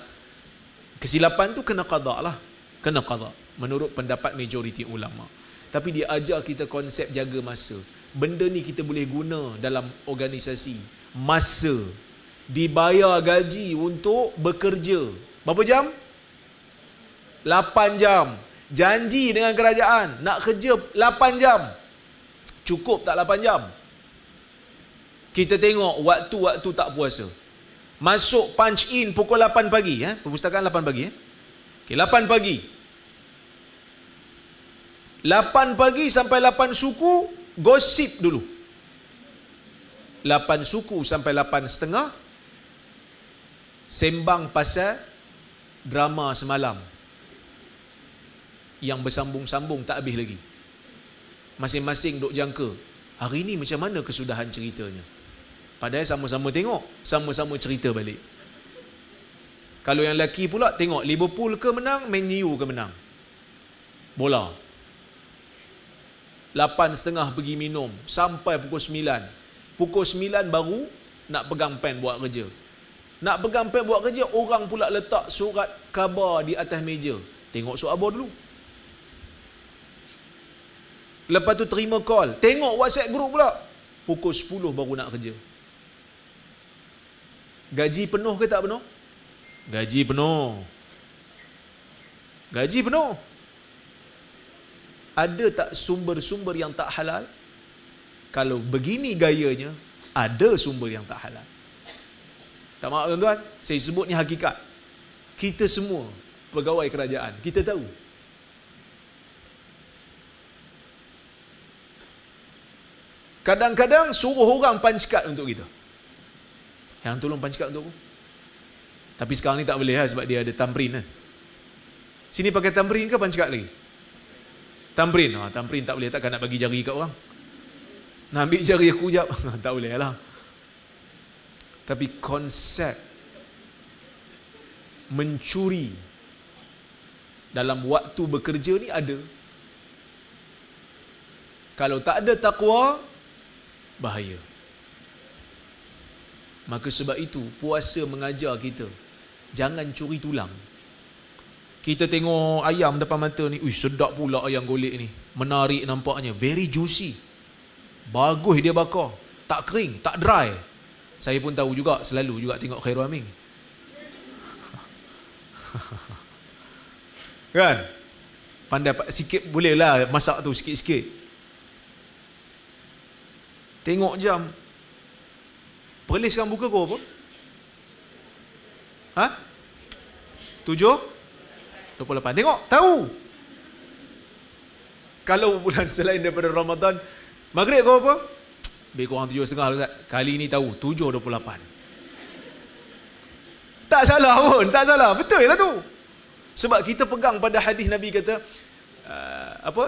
Kesilapan tu kena qada lah. Kena qada menurut pendapat majoriti ulama. Tapi dia ajar kita konsep jaga masa. Benda ni kita boleh guna dalam organisasi. Masa. Dibayar gaji untuk bekerja. Berapa jam? 8 jam. Janji dengan kerajaan nak kerja 8 jam. Cukup tak 8 jam? Kita tengok waktu-waktu tak puasa. Masuk punch in pukul 8 pagi. Perpustakaan 8 pagi. Okay, 8 pagi. 8 pagi sampai 8 suku, gosip dulu. 8 suku sampai 8:30, sembang pasal drama semalam. Yang bersambung-sambung tak habis lagi. Masing-masing duk jangka, hari ni macam mana kesudahan ceritanya. Padahal sama-sama tengok, sama-sama cerita balik. Kalau yang lelaki pula tengok Liverpool ke menang, Man U ke menang. Bola. 8:30 pergi minum sampai pukul 9. Pukul 9 baru nak pegang pen buat kerja. Nak pegang pen buat kerja, orang pula letak surat khabar di atas meja. Tengok surat khabar dulu. Lepas tu terima call. Tengok WhatsApp group pula. Pukul 10 baru nak kerja. Gaji penuh ke tak penuh? Gaji penuh. Gaji penuh. Ada tak sumber-sumber yang tak halal? Kalau begini gayanya, ada sumber yang tak halal. Tak maaf tuan-tuan, saya sebut ni hakikat. Kita semua pegawai kerajaan, kita tahu. Kadang-kadang suruh orang punch card untuk kita. Yang tolong punch card untuk aku. Tapi sekarang ni tak boleh lah, sebab dia ada tamrin kan. Sini pakai tamrin ke punch card lagi? Tamrin. Tamrin tak boleh, takkan nak bagi jari kat orang. Nak ambil jari aku jap. Tak boleh lah. Tapi konsep mencuri dalam waktu bekerja ni ada. Kalau tak ada takwa, bahaya. Maka sebab itu puasa mengajar kita jangan curi tulang. Kita tengok ayam depan mata ni, sedap pula ayam golek ni. Menarik nampaknya, very juicy. Bagus dia bakar, tak kering, tak dry. Saya pun tahu juga, selalu juga tengok Khairul Amin. Kan? Pandai sikit bolehlah masak tu sikit-sikit. Tengok jam. Perlis sekarang buka kau apa? 7:28. Tengok, tahu. Kalau bulan selain daripada Ramadan, maghrib kau apa? Lebih kurang 7.30 Ustaz. Kali ni tahu 7:28. Tak salah pun, tak salah. Betul lah tu. Sebab kita pegang pada hadis Nabi kata,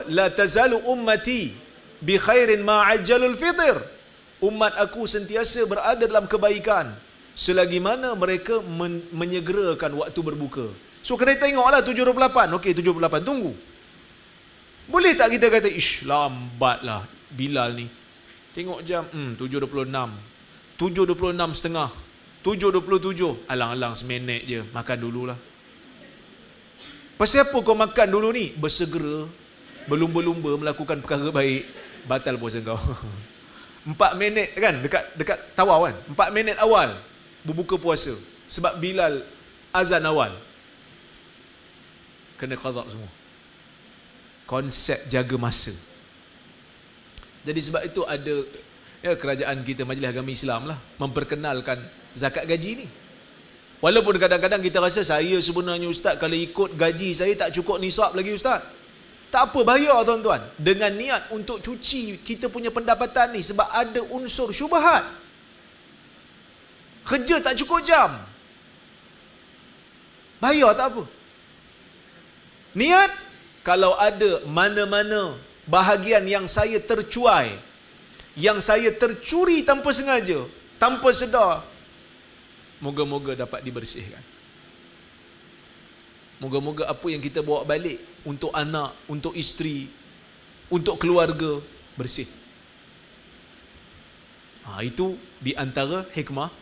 la tazalu ummati bi khairin ma ajjalul fitr. Umat aku sentiasa berada dalam kebaikan selagi mana mereka menyegerakan waktu berbuka. So kena tengoklah 7:28. Okey, 7:28 tunggu. Boleh tak kita kata lambatlah Bilal ni. Tengok jam 7:26. 7:26.30. 7:27. Alang-alang seminit je, makan dululah. Pasal apa kau makan dulu ni? Bersegera, berlumba-lumba melakukan perkara baik, batal puasa kau. 4 minit kan, dekat tawaf kan, 4 minit awal berbuka puasa sebab Bilal azan awal, kena qada semua. Konsep jaga masa. Jadi sebab itu ada kerajaan kita, Majlis Agama Islam lah, memperkenalkan zakat gaji ni. Walaupun kadang-kadang kita rasa, saya sebenarnya ustaz, kalau ikut gaji saya tak cukup nisab lagi ustaz. Tak apa, bayar tuan-tuan, dengan niat untuk cuci kita punya pendapatan ni, sebab ada unsur syubhat. Kerja tak cukup jam, bayar tak apa. Niat, kalau ada mana-mana bahagian yang saya tercuai, yang saya tercuri tanpa sengaja, tanpa sedar, moga-moga dapat dibersihkan. Moga-moga apa yang kita bawa balik untuk anak, untuk isteri, untuk keluarga, bersih. Itu di antara hikmah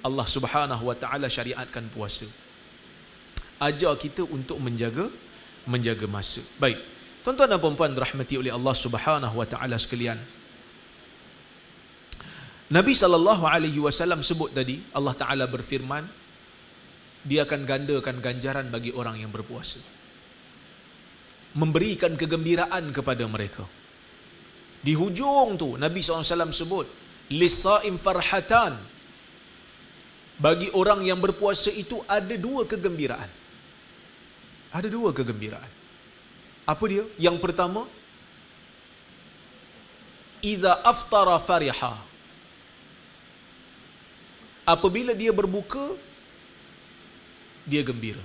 Allah Subhanahu Wa Taala syariatkan puasa. Ajar kita untuk menjaga masa. Baik. Tuan-tuan dan puan-puan dirahmati oleh Allah Subhanahu wa taala sekalian. Nabi SAW sebut tadi, Allah Ta'ala berfirman, Dia akan gandakan ganjaran bagi orang yang berpuasa, memberikan kegembiraan kepada mereka. Di hujung tu Nabi SAW sebut, Lisa'im farhatan, bagi orang yang berpuasa itu ada dua kegembiraan. Ada dua kegembiraan. Apa dia? Yang pertama, Iza aftara fariha, apabila dia berbuka, dia gembira.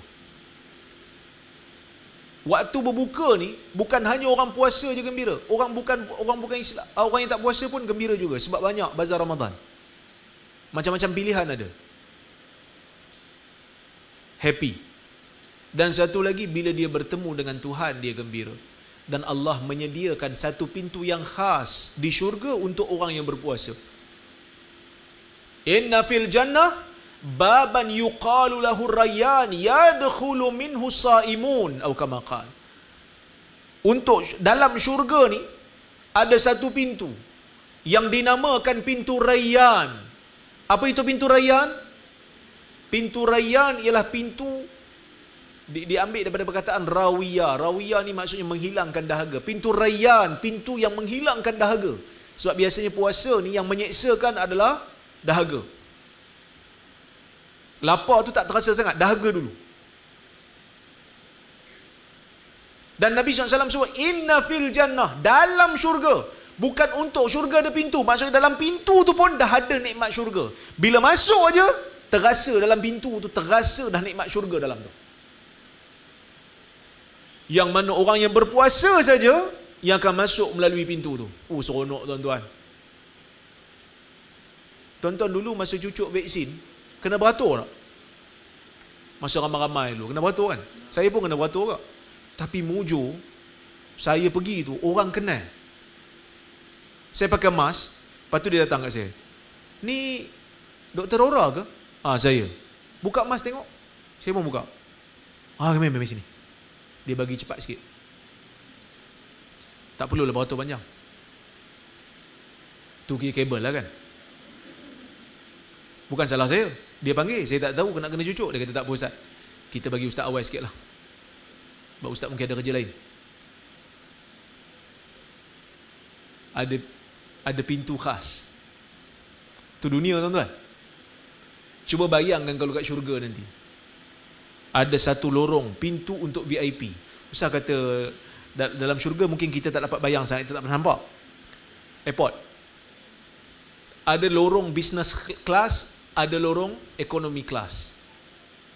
Waktu berbuka ni bukan hanya orang puasa je gembira. Orang bukan Islam, orang yang tak puasa pun gembira juga, sebab banyak bazar Ramadan. Macam-macam pilihan ada. Happy. Dan satu lagi, bila dia bertemu dengan Tuhan, dia gembira. Dan Allah menyediakan satu pintu yang khas di syurga untuk orang yang berpuasa. Inna fil jannah baban yuqalu lahu rayyan yadkhulu minhu saimun atau kama qala. Untuk dalam syurga ni ada satu pintu yang dinamakan pintu Rayyan. Apa itu pintu Rayyan? Pintu Rayyan ialah pintu diambil daripada perkataan rawiya. Rawiya ni maksudnya menghilangkan dahaga. Pintu Rayyan, pintu yang menghilangkan dahaga. Sebab biasanya puasa ni yang menyeksakan adalah dahaga. Lapar tu tak terasa sangat, dahaga dulu. Dan Nabi SAW sebut, Inna fil jannah, dalam syurga. Bukan untuk syurga ada pintu, maksudnya dalam pintu tu pun dah ada nikmat syurga. Bila masuk aja, terasa dalam pintu tu, terasa dah nikmat syurga dalam tu. Yang mana orang yang berpuasa saja yang akan masuk melalui pintu tu. Seronok tuan-tuan. Tuan-tuan dulu masa cucuk vaksin, kena beratur tak? Masa ramai-ramai dulu, kena beratur kan? Saya pun kena beratur tak? Tapi mujur, saya pergi tu, orang kenal. Saya pakai mask, lepas tu dia datang kat saya. Ni, Dr. Aura ke? Saya. Buka mask tengok. Saya pun buka. Kami sini. Dia bagi cepat sikit. Tak perlulah beratur panjang. Tu kira kabel lah kan? Bukan salah saya. Dia panggil, saya tak tahu kena cucuk. Dia kata tak apa Ustaz, kita bagi Ustaz awal sikit lah, sebab Ustaz mungkin ada kerja lain. Ada pintu khas. Tu dunia tuan-tuan. Cuba bayangkan kalau kat syurga nanti ada satu lorong, pintu untuk VIP. Ustaz kata dalam syurga mungkin kita tak dapat bayang sangat, kita tak pernah nampak. Airport ada lorong business class, ada lorong economy class.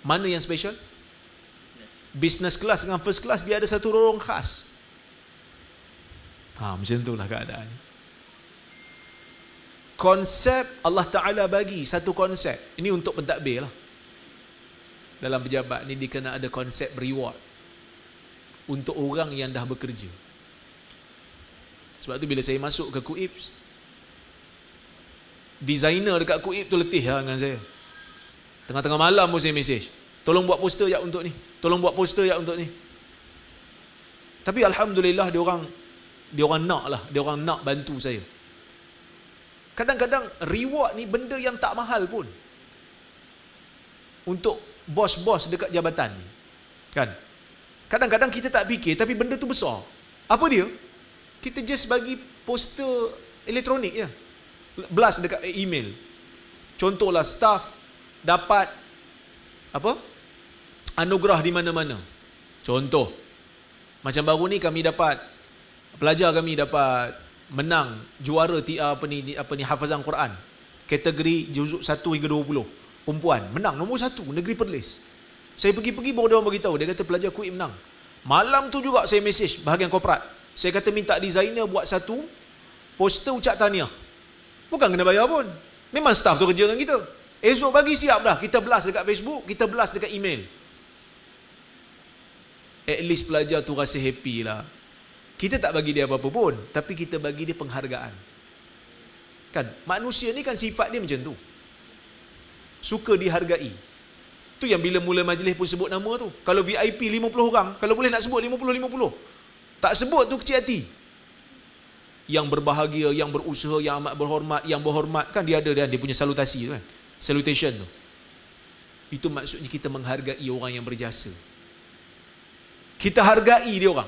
Mana yang special? Business class dengan first class, dia ada satu lorong khas. Macam itulah keadaannya. Konsep Allah Ta'ala bagi satu konsep. Ini untuk pentadbir lah. Dalam pejabat ni dia kena ada konsep reward untuk orang yang dah bekerja. Sebab tu bila saya masuk ke KUIPS, designer dekat KUIP tu letih lah dengan saya. Tengah-tengah malam pun saya mesej, tolong buat poster ya untuk ni, tolong buat poster ya untuk ni. Tapi alhamdulillah dia orang nak lah, dia orang nak bantu saya. Kadang-kadang reward ni benda yang tak mahal pun untuk bos-bos dekat jabatan ni, kan? Kadang-kadang kita tak fikir, tapi benda tu besar. Apa dia? Kita just bagi poster elektronik je, blast dekat email. Contohlah staff dapat anugerah di mana-mana. Contoh, macam baru ni kami dapat, pelajar kami dapat menang juara hafazan Quran kategori juzuk 1 hingga 20. Perempuan menang nombor 1 negeri Perlis. Saya pergi baru dia orang beritahu, dia kata pelajar KUIP menang. Malam tu juga saya mesej bahagian korporat. Saya kata minta designer buat satu poster ucap tahniah. Bukan kena bayar pun. Memang staff tu kerja dengan kita. Esok pagi siap dah. Kita blast dekat Facebook, kita blast dekat email. At least pelajar tu rasa happy lah. Kita tak bagi dia apa-apa pun, tapi kita bagi dia penghargaan. Kan? Manusia ni kan sifat dia macam tu. Suka dihargai. Tu yang bila mula majlis pun sebut nama tu. Kalau VIP 50 orang, kalau boleh nak sebut 50-50. Tak sebut tu kecil hati. Yang berbahagia, yang berusaha, yang amat berhormat, yang berhormat, kan dia ada dia punya salutasi tu kan. Salutation tu. Itu maksudnya kita menghargai orang yang berjasa. Kita hargai dia orang.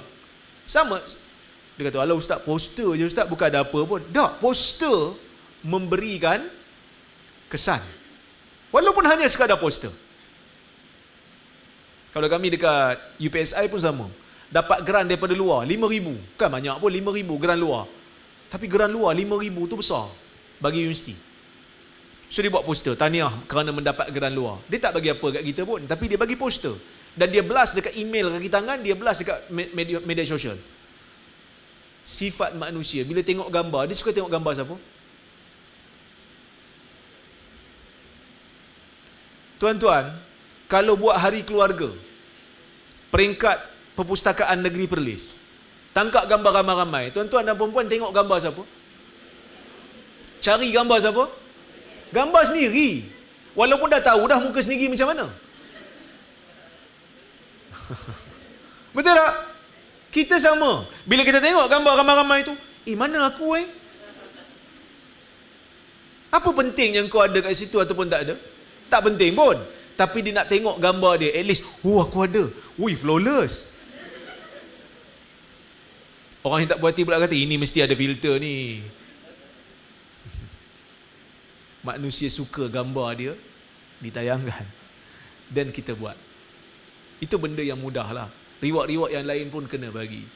Sama, dia kata, alah ustaz, poster je ustaz, bukan ada apa pun. Tak, poster memberikan kesan. Walaupun hanya sekadar poster. Kalau kami dekat UPSI pun sama. Dapat geran daripada luar, 5,000. Kan banyak pun 5,000 geran luar. Tapi geran luar 5,000 tu besar bagi universiti. So dia buat poster, tahniah kerana mendapat geran luar. Dia tak bagi apa kat kita pun, tapi dia bagi poster. Dan dia blast dekat email kaki tangan, dia blast dekat media sosial. Sifat manusia, bila tengok gambar, dia suka tengok gambar siapa? Tuan-tuan, kalau buat hari keluarga, peringkat Perpustakaan Negeri Perlis, tangkap gambar ramai-ramai, tuan-tuan dan perempuan tengok gambar siapa? Cari gambar siapa? Gambar sendiri. Walaupun dah tahu dah muka sendiri macam mana. Betul tak? Kita sama. Bila kita tengok gambar ramai-ramai tu, mana aku Apa penting yang kau ada kat situ ataupun tak ada? Tak penting pun. Tapi dia nak tengok gambar dia, at least, aku ada. Flawless. Orang yang tak puas hati pula kata, ini mesti ada filter ni. Manusia suka gambar dia ditayangkan. Dan kita buat. Itu benda yang mudah lah. Reward-reward yang lain pun kena bagi.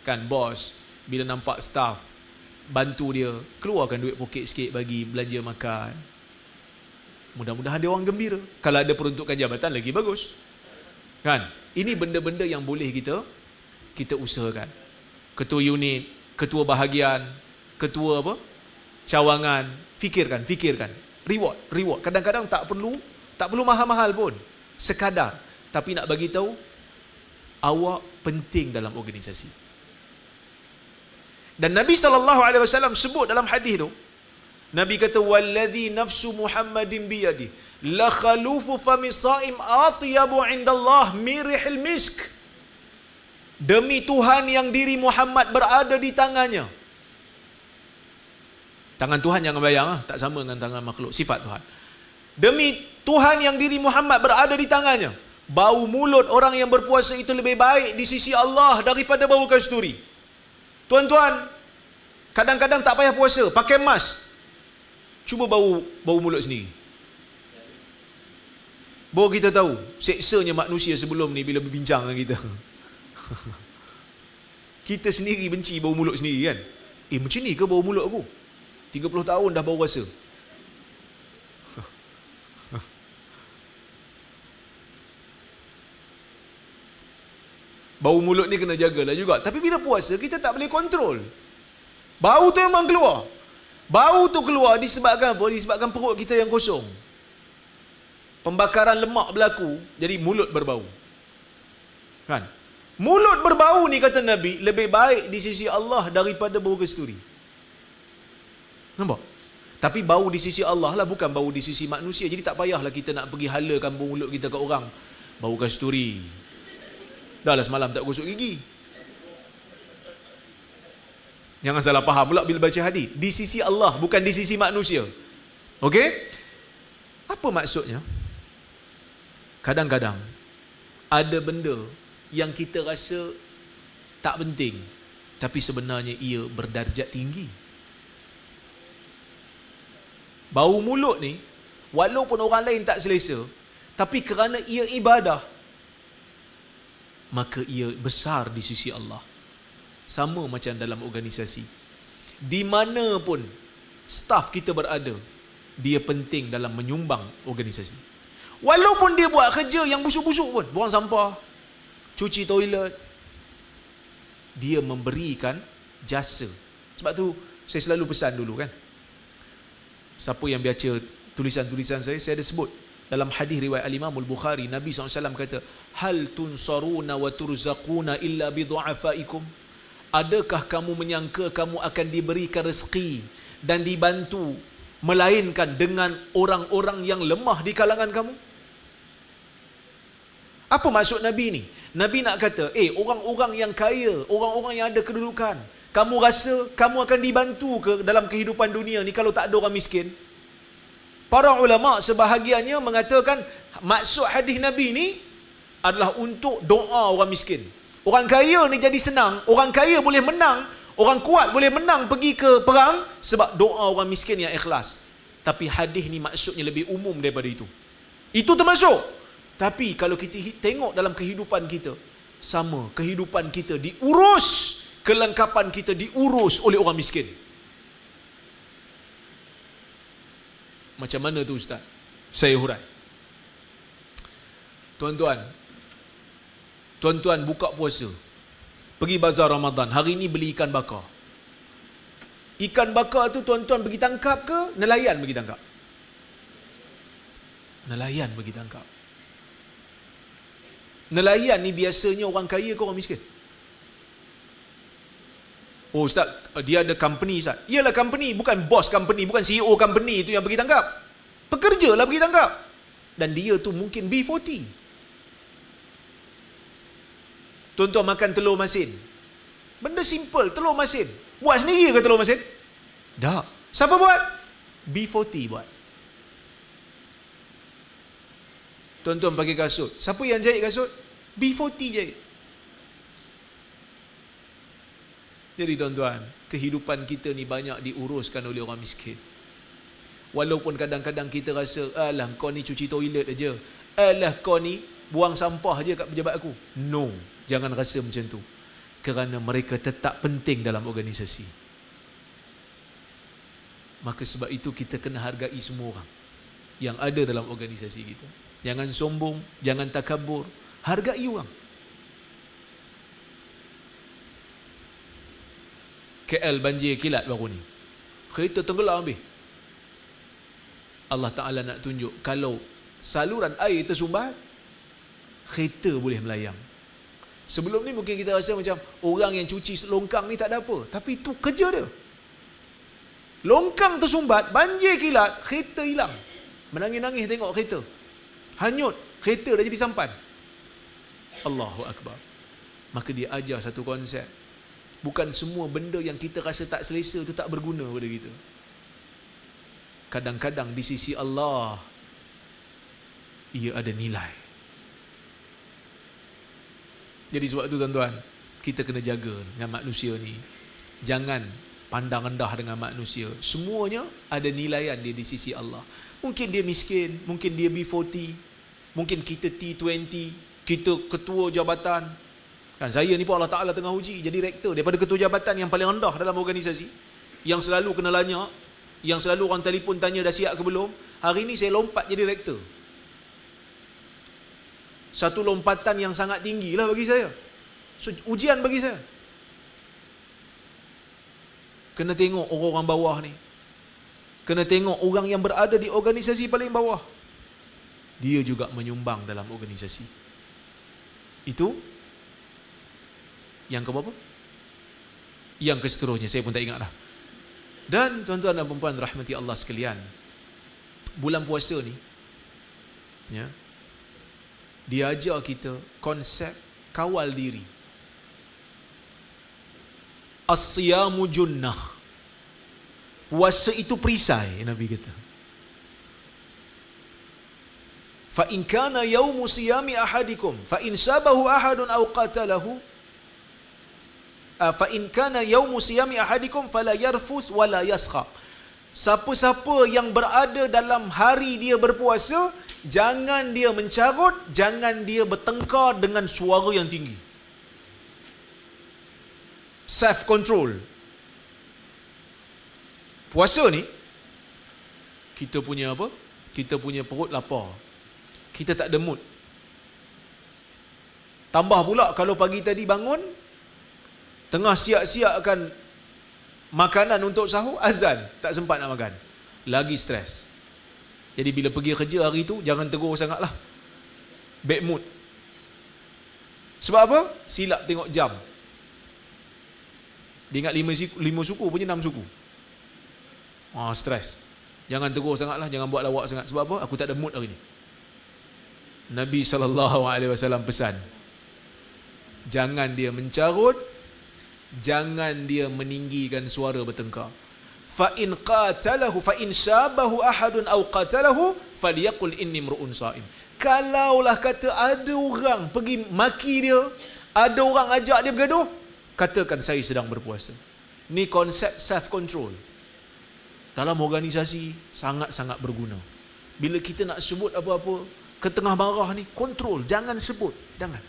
Kan bos, bila nampak staff, bantu dia, keluarkan duit poket sikit bagi belanja makan. Mudah-mudahan dia orang gembira. Kalau ada peruntukan jabatan lagi bagus. Kan? Ini benda-benda yang boleh kita usahakan. Ketua unit, ketua bahagian, ketua apa? Cawangan, fikirkan. Reward. Kadang-kadang tak perlu mahal-mahal pun. Sekadar, tapi nak bagi tahu awak penting dalam organisasi. Dan Nabi SAW sebut dalam hadis tu, Nabi kata, wallazi nafsu Muhammadin biyadi la khalufu fami saim atyabu indallah mirihil misk. Demi Tuhan yang diri Muhammad berada di tangannya. Tangan Tuhan jangan bayang, tak sama dengan tangan makhluk, sifat Tuhan. Demi Tuhan yang diri Muhammad berada di tangannya, bau mulut orang yang berpuasa itu lebih baik di sisi Allah daripada bau kasturi. Tuan-tuan, kadang-kadang tak payah puasa, pakai mask. Cuba bau mulut sendiri. Baru kita tahu seksanya manusia sebelum ni bila berbincang dengan kita. Kita sendiri benci bau mulut sendiri kan. Macam ni ke bau mulut aku? 30 tahun dah bau rasa. Bau mulut ni kena jagalah juga. Tapi bila puasa kita tak boleh kontrol. Bau tu memang keluar. Bau tu keluar disebabkan apa? Disebabkan perut kita yang kosong. Pembakaran lemak berlaku, jadi mulut berbau. Kan? Mulut berbau ni kata Nabi lebih baik di sisi Allah daripada bau kasturi. Nampak? Tapi bau di sisi Allah lah, bukan bau di sisi manusia. Jadi tak payahlah kita nak pergi halakan bau mulut kita kat orang. Bau kasturi. Dah lah semalam tak gosok gigi. Jangan salah faham pula bila baca hadis. Di sisi Allah, bukan di sisi manusia. Okey? Apa maksudnya? Kadang-kadang ada benda yang kita rasa tak penting, tapi sebenarnya ia berdarjat tinggi. Bau mulut ni, walaupun orang lain tak selesa, tapi kerana ia ibadah, maka ia besar di sisi Allah. Sama macam dalam organisasi. Di mana pun staf kita berada, dia penting dalam menyumbang organisasi. Walaupun dia buat kerja yang busuk-busuk pun, buang sampah, cuci toilet, dia memberikan jasa. Sebab tu saya selalu pesan dulu kan, siapa yang baca tulisan-tulisan saya ada sebut dalam hadis riwayat Al-Imam Al-Bukhari, Nabi SAW kata, hal tunsaruna wa turzaquna illa bi du'afaikum. Adakah kamu menyangka kamu akan diberikan rezeki dan dibantu melainkan dengan orang-orang yang lemah di kalangan kamu? Apa maksud Nabi ni? Nabi nak kata, orang-orang yang kaya, orang-orang yang ada kedudukan, kamu rasa kamu akan dibantu ke dalam kehidupan dunia ni kalau tak ada orang miskin? Para ulama sebahagiannya mengatakan maksud hadis Nabi ni adalah untuk doa orang miskin. Orang kaya ni jadi senang, orang kaya boleh menang, orang kuat boleh menang pergi ke perang sebab doa orang miskin yang ikhlas. Tapi hadis ni maksudnya lebih umum daripada itu. Itu termasuk. Tapi kalau kita tengok dalam kehidupan kita, sama, kehidupan kita diurus, kelengkapan kita diurus oleh orang miskin. Macam mana tu Ustaz? Saya hurai. Tuan-tuan buka puasa, pergi bazar Ramadan, hari ni beli ikan bakar. Ikan bakar tu tuan-tuan pergi tangkap ke nelayan pergi tangkap? Nelayan pergi tangkap. Nelayan ni biasanya orang kaya ke orang miskin? Oh Ustaz, dia ada company Ustaz. Iyalah company, bukan bos company, bukan CEO company itu yang pergi tangkap. Pekerja lah pergi tangkap. Dan dia tu mungkin B40. Tuan-tuan makan telur masin. Benda simple, telur masin. Buat sendiri ke telur masin? Tak. Siapa buat? B40 buat. Tuan-tuan pakai kasut. Siapa yang jahit kasut? B40 jahit. Jadi tuan-tuan, kehidupan kita ni banyak diuruskan oleh orang miskin. Walaupun kadang-kadang kita rasa, alah kau ni cuci toilet aja, alah kau ni buang sampah aja kat pejabat aku. No, jangan rasa macam tu. Kerana mereka tetap penting dalam organisasi. Maka sebab itu kita kena hargai semua orang yang ada dalam organisasi kita. Jangan sombong, jangan takabur, hargai orang. KL banjir kilat baru ni, kereta tenggelam habis. Allah Ta'ala nak tunjuk, kalau saluran air tersumbat, kereta boleh melayang. Sebelum ni mungkin kita rasa macam orang yang cuci longkang ni tak ada apa, tapi itu kerja dia. Longkang tersumbat, banjir kilat, kereta hilang. Menangis-nangis tengok kereta hanyut, kereta dah jadi sampan. Allahu Akbar. Maka dia ajar satu konsep, bukan semua benda yang kita rasa tak selesa tu tak berguna pada kita. Kadang-kadang di sisi Allah ia ada nilai. Jadi sebab tu tuan-tuan, kita kena jaga dengan manusia ni. Jangan pandang rendah dengan manusia. Semuanya ada nilaian dia di sisi Allah. Mungkin dia miskin, mungkin dia B40, mungkin kita T20, kita ketua jabatan. Kan saya ni pun Allah Ta'ala tengah uji jadi rektor daripada ketua jabatan yang paling rendah dalam organisasi, yang selalu kena lanyak, yang selalu orang telefon tanya dah siap ke belum. Hari ni saya lompat jadi rektor. Satu lompatan yang sangat tinggi lah bagi saya. So, ujian bagi saya. Kena tengok orang-orang bawah ni, kena tengok orang yang berada di organisasi paling bawah, dia juga menyumbang dalam organisasi. Itu yang keberapa? Yang keseterusnya saya pun tak ingat dah. Dan tuan-tuan dan puan-puan rahmati Allah sekalian, bulan puasa ni ya, dia ajar kita konsep kawal diri. As-siyamu junnah. Puasa itu perisai, Nabi kata. Fa in kana yaumu siyami ahadikum fa in sabahu ahadun aw qatalahu fa in kana yaumu siyami ahadikum fala yarfuth wala yaskhab. Siapa-siapa yang berada dalam hari dia berpuasa, jangan dia mencarut, jangan dia bertengkar dengan suara yang tinggi. Self control. Puasa ni kita punya apa? Kita punya perut lapar. Kita tak ada mood. Tambah pula kalau pagi tadi bangun tengah siap-siapkan makanan untuk sahur, azan, tak sempat nak makan. Lagi stres. Jadi bila pergi kerja hari tu, jangan tegur sangatlah. Bad mood. Sebab apa? Silap tengok jam. Dia ingat 5 suku punya 6 suku. Stres. Jangan tegur sangatlah, jangan buat lawak sangat. Sebab apa? Aku tak ada mood hari ni. Nabi SAW pesan, jangan dia mencarut, jangan dia meninggikan suara bertengkar. Fa in qatalahu fa in sabahu ahadun aw qatalahu falyaqul inni mru'un sha'im. Kalaulah kata ada orang pergi maki dia, ada orang ajak dia bergaduh, katakan saya sedang berpuasa. Ni konsep self control dalam organisasi sangat-sangat berguna. Bila kita nak sebut apa-apa ke tengah marah ni, kontrol, jangan sebut, jangan.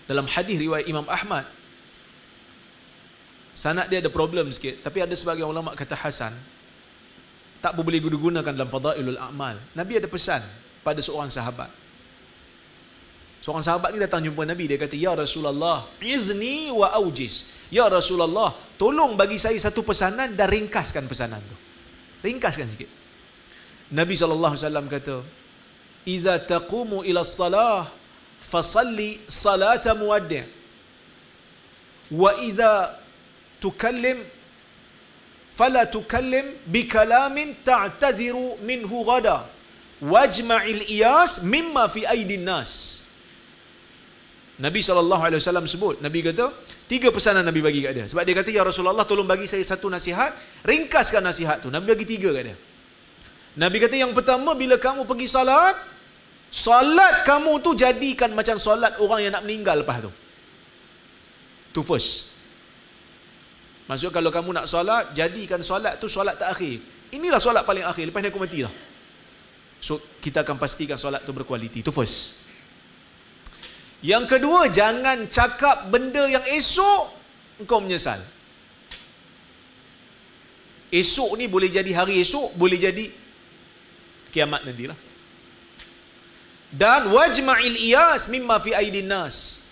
Dalam hadis riwayat Imam Ahmad, sanad dia ada problem sikit, tapi ada sebagian ulama kata hasan, tak boleh digunakan dalam fadailul a'mal. Nabi ada pesan pada seorang sahabat. Seorang sahabat ni datang jumpa Nabi, dia kata, ya Rasulullah, izni wa aujiz. Ya Rasulullah, tolong bagi saya satu pesanan dan ringkaskan pesanan tu. Ringkaskan sikit. Nabi SAW kata, iza taqumu ila salah fasalli salata muwaddi' wa iza tukallim fala tukallim bikalamin ta'tadhiru minhu ghada wajma'il iyas mimma fi aidin nas. Nabi SAW sebut, Nabi kata, 3 pesanan Nabi bagi kat dia. Sebab dia kata, ya Rasulullah, tolong bagi saya satu nasihat, ringkaskan nasihat tu. Nabi bagi 3 kat dia. Nabi kata, yang pertama, bila kamu pergi salat, salat kamu tu jadikan macam salat orang yang nak meninggal lepas tu. Tu first. Maksud kalau kamu nak solat, jadikan solat tu solat terakhir. Inilah solat paling akhir, lepas ni aku mati dah. So kita akan pastikan solat tu berkualiti. Tu first. Yang kedua, jangan cakap benda yang esok engkau menyesal. Esok ni boleh jadi hari esok, boleh jadi kiamat nantilah. Dan wajma'il iyas mimma fi aidin nas.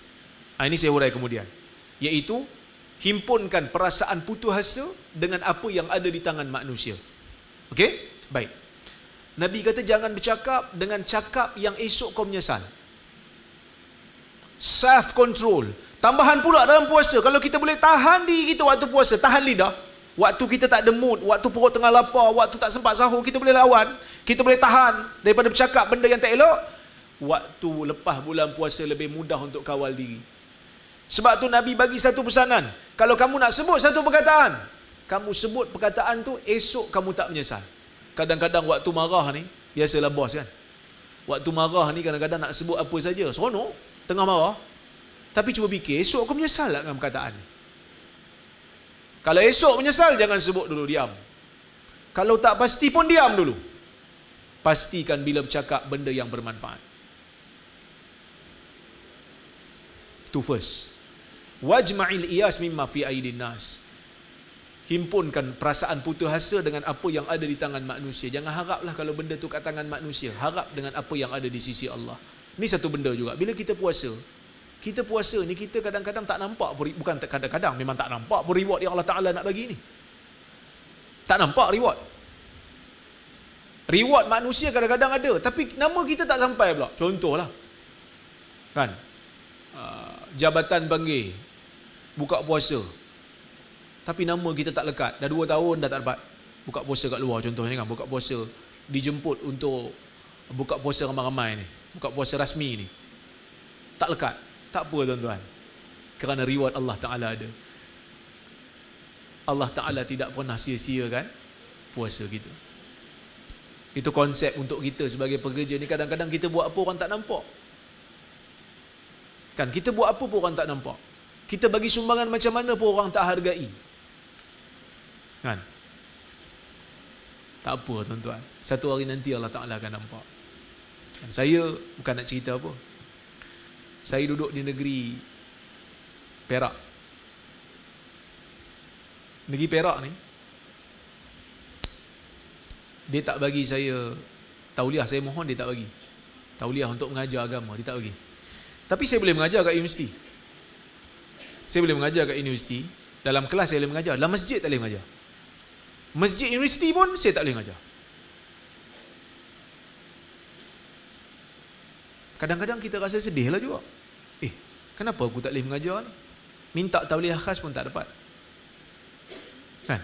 Ini saya hurai kemudian, iaitu himpunkan perasaan putus asa dengan apa yang ada di tangan manusia. Okey? Baik. Nabi kata jangan bercakap dengan cakap yang esok kau menyesal. Self control. Tambahan pula dalam puasa, kalau kita boleh tahan diri kita waktu puasa, tahan lidah. Waktu kita tak ada mood, waktu perut tengah lapar, waktu tak sempat sahur, kita boleh lawan. Kita boleh tahan daripada bercakap benda yang tak elok. Waktu lepas bulan puasa lebih mudah untuk kawal diri. Sebab tu Nabi bagi satu pesanan. Kalau kamu nak sebut satu perkataan, kamu sebut perkataan tu, esok kamu tak menyesal. Kadang-kadang waktu marah ni, biasalah bos kan, waktu marah ni kadang-kadang nak sebut apa saja, seronok, tengah marah. Tapi cuba fikir, esok kau menyesal tak dengan perkataan ni? Kalau esok menyesal, jangan sebut dulu, diam. Kalau tak pasti pun diam dulu. Pastikan bila bercakap benda yang bermanfaat. Tu first. Wajma'il iyas mimma fi aidin nas. Himpunkan perasaan putus asa dengan apa yang ada di tangan manusia. Jangan haraplah kalau benda tu kat tangan manusia. Harap dengan apa yang ada di sisi Allah. Ni satu benda juga. Bila kita puasa ni, kita kadang-kadang tak nampak, bukan kadang-kadang, memang tak nampak pun reward yang Allah Ta'ala nak bagi ni. Tak nampak reward. Reward manusia kadang-kadang ada, tapi nama kita tak sampai pula. Contohlah, kan, jabatan panggil buka puasa, tapi nama kita tak lekat. Dah 2 tahun dah tak dapat buka puasa kat luar. Contohnya kan, buka puasa, dijemput untuk buka puasa ramai-ramai ni, buka puasa rasmi ni, tak lekat. Tak apa tuan-tuan, kerana reward Allah Ta'ala ada. Allah Ta'ala tidak pernah sia-siakan puasa kita. Itu konsep untuk kita sebagai pekerja ni. Kadang-kadang kita buat apa orang tak nampak, kan? Kita buat apa pun orang tak nampak. Kita bagi sumbangan macam mana pun orang tak hargai, kan? Tak apa tuan-tuan, satu hari nanti Allah Ta'ala akan nampak. Dan saya bukan nak cerita apa, saya duduk di negeri Perak. Negeri Perak ni, dia tak bagi saya tauliah. Saya mohon dia tak bagi tauliah untuk mengajar agama, dia tak bagi. Tapi saya boleh mengajar kat universiti. Saya boleh mengajar kat universiti. Dalam kelas saya boleh mengajar, dalam masjid tak boleh mengajar. Masjid universiti pun saya tak boleh mengajar. Kadang-kadang kita rasa sedih lah juga. Kenapa aku tak boleh mengajar ni? Minta tauliah khas pun tak dapat, kan?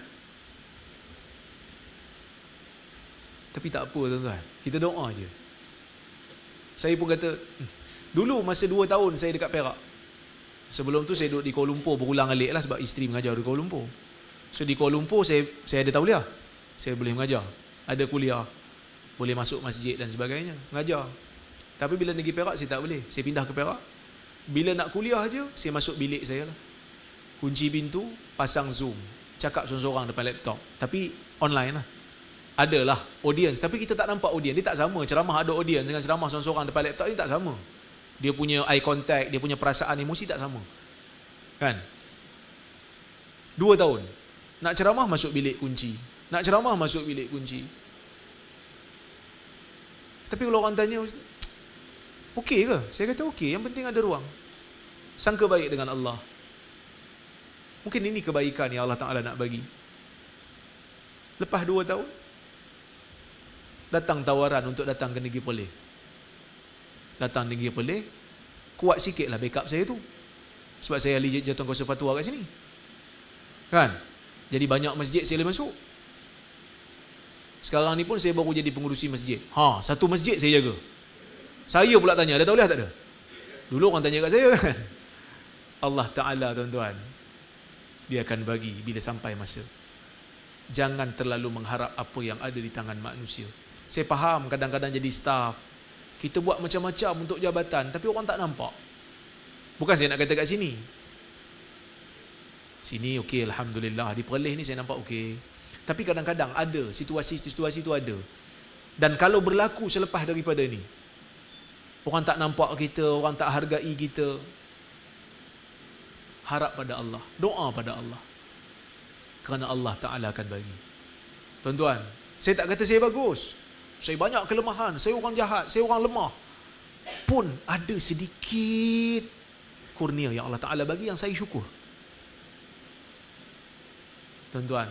Tapi tak apa tuan-tuan, kita doa je. Saya pun kata, dulu masa 2 tahun saya dekat Perak. Sebelum tu saya duduk di Kuala Lumpur berulang alik lah sebab isteri mengajar di Kuala Lumpur. So di Kuala Lumpur saya ada tauliah. Saya boleh mengajar. Ada kuliah. Boleh masuk masjid dan sebagainya. Mengajar. Tapi bila negeri Perak saya tak boleh. Saya pindah ke Perak. Bila nak kuliah je, saya masuk bilik saya lah. Kunci pintu, pasang Zoom. Cakap seorang-seorang depan laptop. Tapi online lah. Adalah audience. Tapi kita tak nampak audience. Dia tak sama. Ceramah ada audience dengan ceramah seorang-seorang depan laptop ni tak sama. Dia punya eye contact, dia punya perasaan emosi tak sama. Kan? 2 tahun. Nak ceramah masuk bilik kunci. Nak ceramah masuk bilik kunci. Tapi kalau orang tanya, okey ke? Saya kata okey, yang penting ada ruang. Sangka baik dengan Allah. Mungkin ini kebaikan yang Allah Ta'ala nak bagi. Lepas 2 tahun, datang tawaran untuk datang ke Negeri Perlis. Datang Negeri Perlis, kuat sikit lah backup saya tu. Sebab saya ahli jatuh kuasa fatwa kat sini. Kan? Jadi banyak masjid saya boleh masuk. Sekarang ni pun saya baru jadi pengurusi masjid. Satu masjid saya jaga. Saya pula tanya, ada tauliah tak ada? Dulu orang tanya kat saya kan. Allah Ta'ala tuan-tuan, Dia akan bagi bila sampai masa. Jangan terlalu mengharap apa yang ada di tangan manusia. Saya faham kadang-kadang jadi staff, kita buat macam-macam untuk jabatan, tapi orang tak nampak. Bukan saya nak kata kat sini. Sini okey, Alhamdulillah. Di Perlis ni saya nampak okey. Tapi kadang-kadang ada situasi-situasi tu ada. Dan kalau berlaku selepas daripada ni, orang tak nampak kita, orang tak hargai kita, harap pada Allah, doa pada Allah. Kerana Allah Ta'ala akan bagi. Tuan-tuan, saya tak kata saya bagus. Saya banyak kelemahan, saya orang jahat, saya orang lemah. Pun ada sedikit kurnia yang Allah Ta'ala bagi yang saya syukur. Tuan-tuan,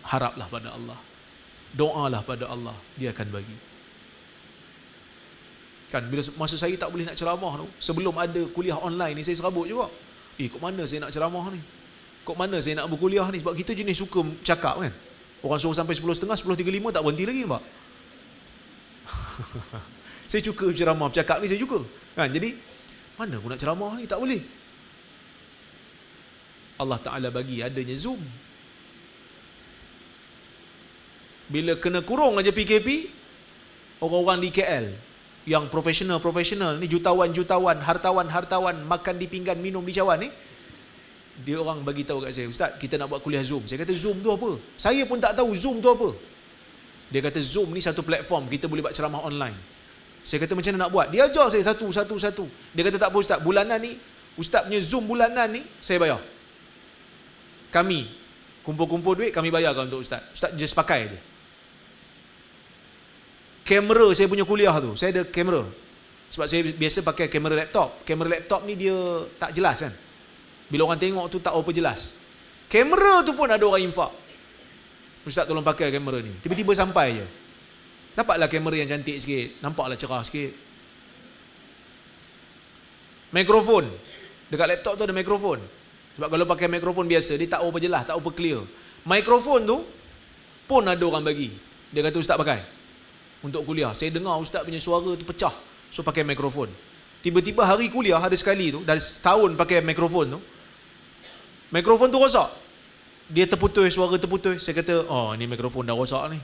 haraplah pada Allah. Doalah pada Allah, Dia akan bagi. Kan, bila masa saya tak boleh nak ceramah tu, sebelum ada kuliah online ni, saya serabut juga. Kok mana saya nak ceramah ni? Kok mana saya nak berkuliah ni? Sebab kita jenis suka cakap kan. Orang suruh sampai 10.30, 10.35 tak berhenti lagi nampak. Saya suka ceramah, bercakap ni saya suka. Kan? Jadi, mana aku nak ceramah ni? Tak boleh. Allah Ta'ala bagi adanya Zoom. Bila kena kurung aja PKP, orang-orang di KL yang profesional ni, jutawan, hartawan makan di pinggan, minum di cawan ni, dia orang bagi tahu kat saya, Ustaz, kita nak buat kuliah Zoom. Saya kata, Zoom tu apa? Saya pun tak tahu Zoom tu apa. Dia kata, Zoom ni satu platform, kita boleh buat ceramah online. Saya kata, macam mana nak buat? Dia ajar saya satu. Dia kata, tak apa Ustaz, bulanan ni, Ustaz punya Zoom bulanan ni, saya bayar. Kami kumpul-kumpul duit, kami bayarkan untuk Ustaz. Ustaz just pakai je. Kamera saya punya kuliah tu, saya ada kamera. Sebab saya biasa pakai kamera laptop. Kamera laptop ni dia tak jelas kan. Bila orang tengok tu tak apa jelas. Kamera tu pun ada orang infak. Ustaz tolong pakai kamera ni. Tiba-tiba sampai je. Dapatlah kamera yang cantik sikit. Nampaklah cerah sikit. Mikrofon. Dekat laptop tu ada mikrofon. Sebab kalau pakai mikrofon biasa, dia tak apa jelas, tak apa clear. Mikrofon tu pun ada orang bagi. Dia kata, Ustaz pakai untuk kuliah. Saya dengar Ustaz punya suara tu pecah. So pakai mikrofon. Tiba-tiba hari kuliah ada sekali tu, dah setahun pakai mikrofon tu. Mikrofon tu rosak. Dia terputus, suara terputus. Saya kata, ni mikrofon dah rosak ni.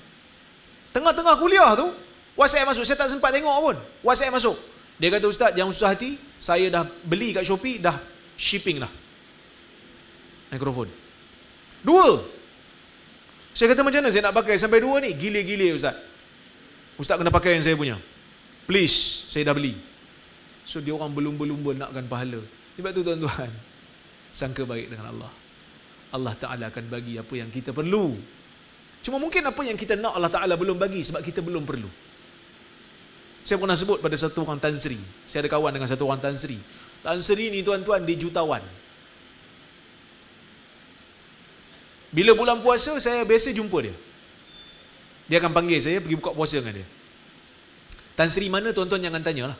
Tengah-tengah kuliah tu, WhatsApp masuk. Saya tak sempat tengok pun. WhatsApp masuk. Dia kata, Ustaz, jangan susah hati. Saya dah beli kat Shopee, dah shipping dah. Mikrofon. 2. Saya kata, macam mana saya nak pakai sampai 2 ni? Gila-gila Ustaz. Ustaz kena pakai yang saya punya. Please, saya dah beli. So, dia orang berlumba-lumba nakkan pahala. Sebab tu tuan-tuan, sangka baik dengan Allah. Allah Ta'ala akan bagi apa yang kita perlu. Cuma mungkin apa yang kita nak Allah Ta'ala belum bagi sebab kita belum perlu. Saya pernah sebut pada satu orang Tan Sri. Saya ada kawan dengan satu orang Tan Sri. Tan Sri ni tuan-tuan di jutawan. Bila bulan puasa, saya biasa jumpa dia. Dia akan panggil saya pergi buka puasa dengan dia. Tan Sri mana tuan-tuan jangan tanyalah.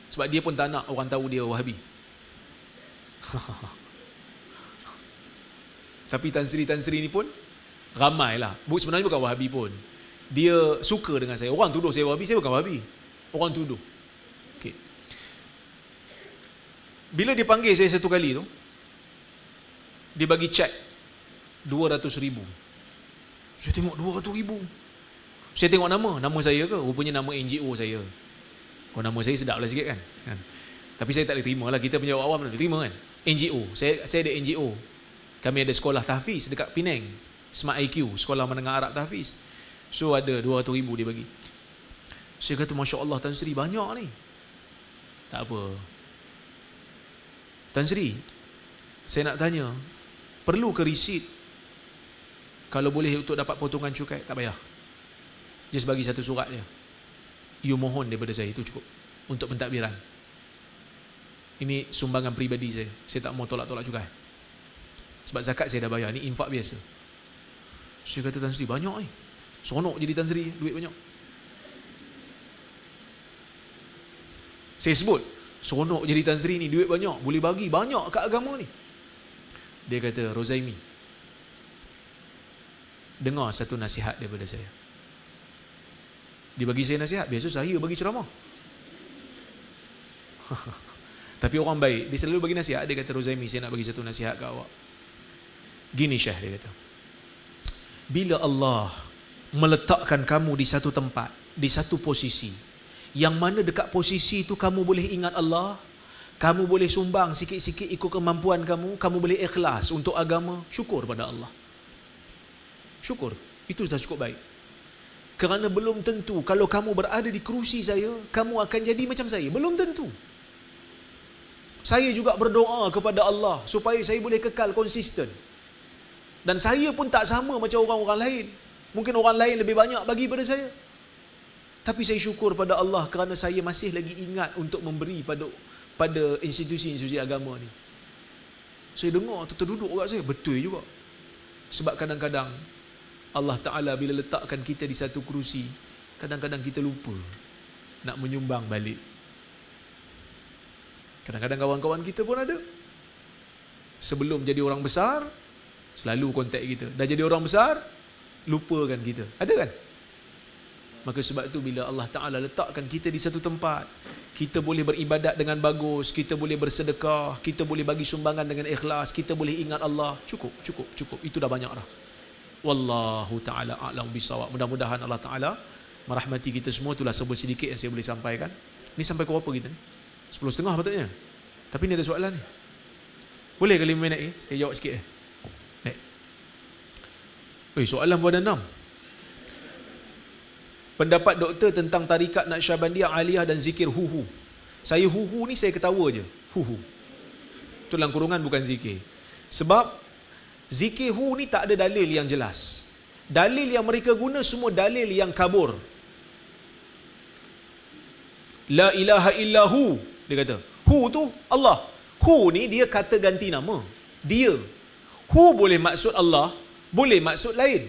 Sebab dia pun tak nak orang tahu dia Wahabi. Tapi Tan Sri ni pun ramai lah. Sebenarnya bukan Wahabi pun. Dia suka dengan saya. Orang tuduh saya Wahabi, saya bukan Wahabi. Orang tuduh. Okay. Bila dia panggil saya satu kali tu, dia bagi cek 200,000. Saya tengok 200,000. Saya tengok nama saya ke? Rupanya nama NGO saya. Oh, nama saya sedap lah sikit kan? Tapi saya tak boleh terima lah. Kita punya awam tak boleh terima kan? NGO. Saya ada NGO. Kami ada sekolah tahfiz dekat Penang. Smart IQ, sekolah menengah Arab tahfiz. So ada 200,000 dia bagi. Saya kata, Masya Allah Tan Sri, banyak ni. Tak apa. Tan Sri, saya nak tanya, perlu ke resit? Kalau boleh untuk dapat potongan cukai, tak payah. Just bagi satu surat je. You mohon daripada saya, itu cukup. Untuk pentadbiran. Ini sumbangan peribadi saya. Saya tak mau tolak-tolak cukai. Sebab zakat saya dah bayar. Ni infak biasa. Saya kata, Tan Sri, banyak ni. Seronok jadi Tan Sri, duit banyak. Saya sebut, seronok jadi Tan Sri ni, duit banyak. Boleh bagi banyak kat agama ni. Dia kata, Rozaimi, dengar satu nasihat daripada saya. Dia bagi saya nasihat. Biasa saya bagi ceramah. Tapi orang baik, dia selalu bagi nasihat. Dia kata, Rozaimi, saya nak bagi satu nasihat kat awak. Gini Syekh, dia kata, bila Allah meletakkan kamu di satu tempat, di satu posisi, yang mana dekat posisi itu kamu boleh ingat Allah, kamu boleh sumbang sikit-sikit ikut kemampuan kamu, kamu boleh ikhlas untuk agama, syukur pada Allah. Syukur, itu sudah cukup baik. Kerana belum tentu kalau kamu berada di kerusi saya, kamu akan jadi macam saya. Belum tentu. Saya juga berdoa kepada Allah supaya saya boleh kekal konsisten. Dan saya pun tak sama macam orang-orang lain. Mungkin orang lain lebih banyak bagi pada saya. Tapi saya syukur pada Allah kerana saya masih lagi ingat untuk memberi pada institusi-institusi agama ni. Saya dengar, terduduk kat saya, betul juga. Sebab kadang-kadang Allah Ta'ala bila letakkan kita di satu kerusi, kadang-kadang kita lupa nak menyumbang balik. Kadang-kadang kawan-kawan kita pun ada. Sebelum jadi orang besar, selalu kontak kita. Dah jadi orang besar, lupakan kita. Ada kan? Maka sebab itu bila Allah Ta'ala letakkan kita di satu tempat, kita boleh beribadat dengan bagus, kita boleh bersedekah, kita boleh bagi sumbangan dengan ikhlas, kita boleh ingat Allah. Cukup. Itu dah banyak dah. Wallahu Ta'ala a'lam bisawab. Mudah-mudahan Allah Ta'ala merahmati kita semua. Itulah sebuah sedikit yang saya boleh sampaikan. Ni sampai ke berapa kita ni? 10.30 patutnya. Tapi ni ada soalan ni. Boleh ke 5 minit ni? Saya jawab sikit. Soalan pada 6. Pendapat doktor tentang tarikat Naqsyabandiyah, Aliyah dan zikir hu-hu. Saya hu-hu ni saya ketawa je. Hu-hu. Itu dalam kurungan bukan zikir. Sebab zikir hu ni tak ada dalil yang jelas. Dalil yang mereka guna semua dalil yang kabur. La ilaha illahu, dia kata. Hu tu Allah. Hu ni dia kata ganti nama. Dia. Hu boleh maksud Allah, boleh maksud lain.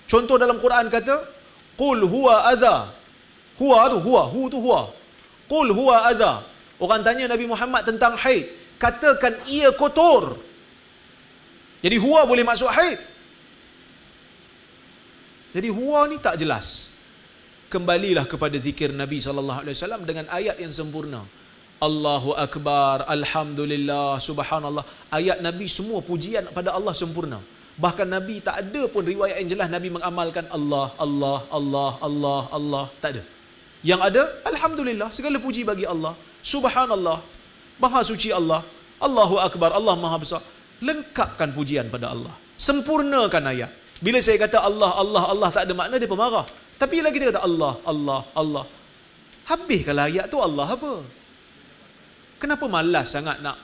Contoh dalam Quran kata, Qul huwa adha. Huwa tu huwa, hu tu huwa. Qul huwa adha. Orang tanya Nabi Muhammad tentang haid, katakan ia kotor. Jadi huwa boleh maksud haid. Jadi huwa ni tak jelas. Kembalilah kepada zikir Nabi SAW dengan ayat yang sempurna. Allahu Akbar, Alhamdulillah, Subhanallah. Ayat Nabi semua pujian pada Allah sempurna. Bahkan Nabi tak ada pun riwayat yang jelas Nabi mengamalkan Allah, Allah, Allah, Allah, Allah. Tak ada. Yang ada, Alhamdulillah, segala puji bagi Allah. Subhanallah, Maha suci Allah. Allahu Akbar, Allah Maha besar. Lengkapkan pujian pada Allah. Sempurnakan ayat. Bila saya kata Allah, Allah, Allah tak ada makna, dia pemarah. Tapi bila kita kata Allah, Allah, Allah, habis kalau ayat tu Allah apa? Kenapa malas sangat nak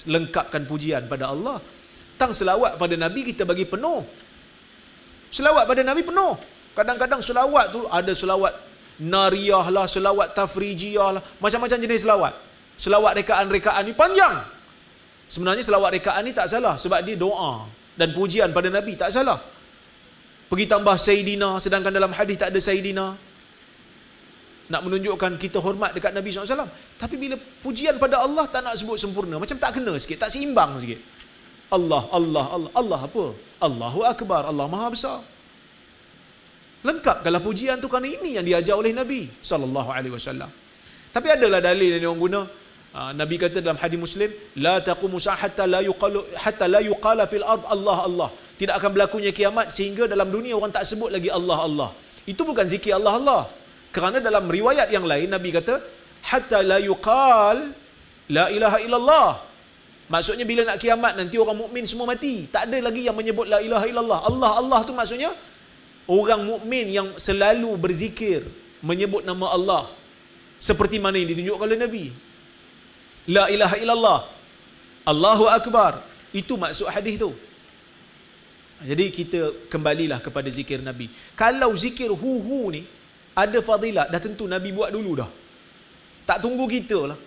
lengkapkan pujian pada Allah? Tang selawat pada Nabi kita bagi penuh. Selawat pada Nabi penuh. Kadang-kadang selawat tu ada selawat nariyah lah, selawat tafrijiyah lah, macam-macam jenis selawat. Selawat rekaan-rekaan ni panjang. Sebenarnya selawat rekaan ni tak salah sebab dia doa dan pujian pada Nabi, tak salah. Pergi tambah Sayyidina, sedangkan dalam hadis tak ada Sayyidina. Nak menunjukkan kita hormat dekat Nabi SAW. Tapi bila pujian pada Allah tak nak sebut sempurna, macam tak kena sikit, tak seimbang sikit. Allah, Allah, Allah. Allah apa? Allahu Akbar, Allah Maha besar. Lengkap kalau pujian tu, kerana ini yang diajar oleh Nabi sallallahu alaihi wasallam. Tapi adalah dalil yang orang guna. Nabi kata dalam hadis Muslim, la taqumu hatta la yuqala fil ard Allah Allah. Tidak akan berlakunya kiamat sehingga dalam dunia orang tak sebut lagi Allah Allah. Itu bukan zikir Allah Allah. Kerana dalam riwayat yang lain Nabi kata hatta la yuqal la ilaha illallah. Maksudnya bila nak kiamat nanti orang mukmin semua mati, tak ada lagi yang menyebut la ilaha illallah. Allah Allah tu maksudnya orang mukmin yang selalu berzikir menyebut nama Allah seperti mana yang ditunjukkan oleh Nabi. La ilaha illallah, Allahu akbar. Itu maksud hadis tu. Jadi kita kembalilah kepada zikir Nabi. Kalau zikir hu ni ada fadilat, dah tentu Nabi buat dulu dah. Tak tunggu kita lah.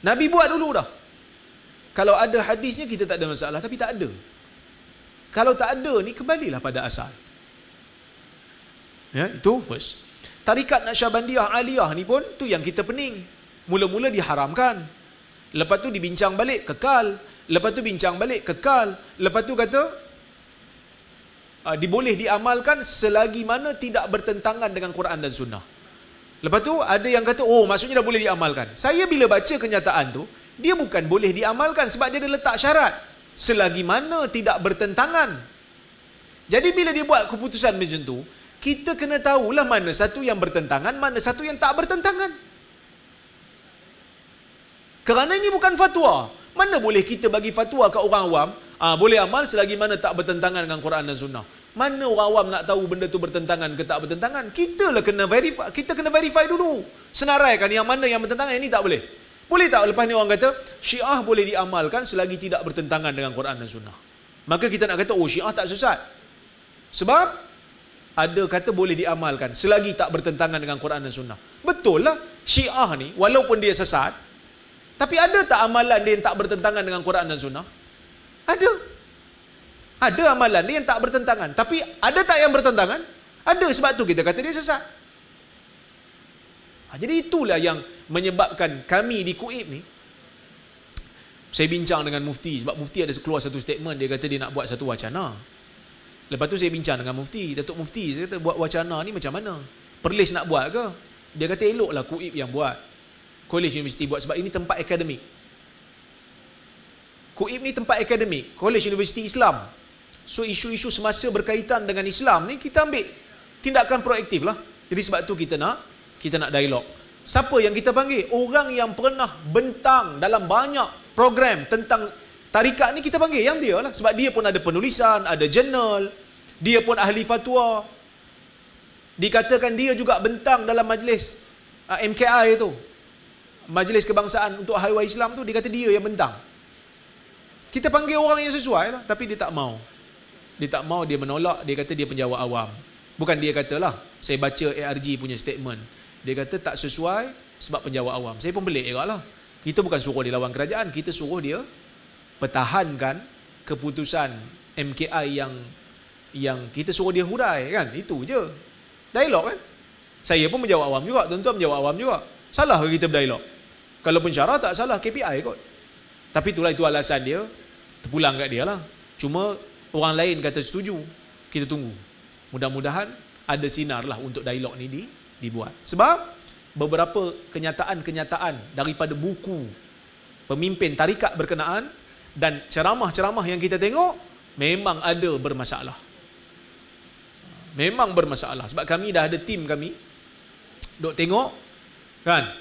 Nabi buat dulu dah. Kalau ada hadisnya kita tak ada masalah, tapi tak ada. Kalau tak ada ni kembalilah pada asal. Ya, itu first. Tarikat Naqsyabandiyah Aliyah ni pun tu yang kita pening. Mula-mula diharamkan. Lepas tu dibincang balik, kekal. Lepas tu bincang balik, kekal. Lepas tu kata diboleh diamalkan selagi mana tidak bertentangan dengan Quran dan Sunnah. Lepas tu ada yang kata, oh maksudnya dah boleh diamalkan. Saya bila baca kenyataan tu, dia bukan boleh diamalkan sebab dia ada letak syarat. Selagi mana tidak bertentangan. Jadi bila dia buat keputusan macam tu, kita kena tahulah mana satu yang bertentangan, mana satu yang tak bertentangan. Kerana ini bukan fatwa. Mana boleh kita bagi fatwa ke orang awam, boleh amal selagi mana tak bertentangan dengan Quran dan Sunnah. Mana orang awam nak tahu benda tu bertentangan ke tak bertentangan? Kita lah kena verify. Kita kena verify dulu. Senaraikan yang mana yang bertentangan, yang ini tak boleh. Boleh tak lepas ni orang kata Syiah boleh diamalkan selagi tidak bertentangan dengan Quran dan Sunnah. Maka kita nak kata, oh Syiah tak sesat. Sebab ada kata boleh diamalkan selagi tak bertentangan dengan Quran dan Sunnah. Betul lah, Syiah ni walaupun dia sesat, tapi ada tak amalan dia yang tak bertentangan dengan Quran dan Sunnah? Ada. Ada amalan dia yang tak bertentangan. Tapi ada tak yang bertentangan? Ada, sebab tu kita kata dia sesat. Jadi itulah yang menyebabkan kami di KUIP ni, saya bincang dengan Mufti, sebab Mufti ada keluar satu statement, dia kata dia nak buat satu wacana. Lepas tu saya bincang dengan Mufti, Datuk Mufti, saya kata buat wacana ni macam mana? Perlis nak buat ke? Dia kata eloklah KUIP yang buat, Kolej Universiti buat, sebab ini tempat akademik. KUIP ni tempat akademik, Kolej Universiti Islam. So isu-isu semasa berkaitan dengan Islam ni kita ambil tindakan proaktif lah. Jadi sebab tu kita nak dialog. Siapa yang kita panggil? Orang yang pernah bentang dalam banyak program tentang tarikat ni kita panggil yang dia lah. Sebab dia pun ada penulisan, ada jurnal, dia pun ahli fatwa. Dikatakan dia juga bentang dalam majlis MKI tu, Majlis Kebangsaan untuk Haiwan Islam tu, dia kata dia yang bentang. Kita panggil orang yang sesuai lah, tapi dia tak mau. Dia tak mau, dia menolak, dia kata dia penjawat awam. Bukan dia katalah, saya baca ARG punya statement. Dia kata tak sesuai sebab penjawat awam. Saya pun belik juga lah. Kita bukan suruh dia lawan kerajaan, kita suruh dia pertahankan keputusan MKI yang kita suruh dia hurai kan. Itu je. Dialog kan. Saya pun menjawab awam juga, tuan-tuan menjawab awam juga. Salah ke kita berdialog? Kalau pensyarah tak salah, KPI kot. Tapi itulah, itu alasan dia, terpulang kat dia lah. Cuma orang lain kata setuju. Kita tunggu. Mudah-mudahan ada sinar lah untuk dialog ni dibuat. Sebab beberapa kenyataan-kenyataan daripada buku pemimpin tarikat berkenaan dan ceramah-ceramah yang kita tengok memang ada bermasalah. Memang bermasalah. Sebab kami dah ada tim kami duk tengok kan,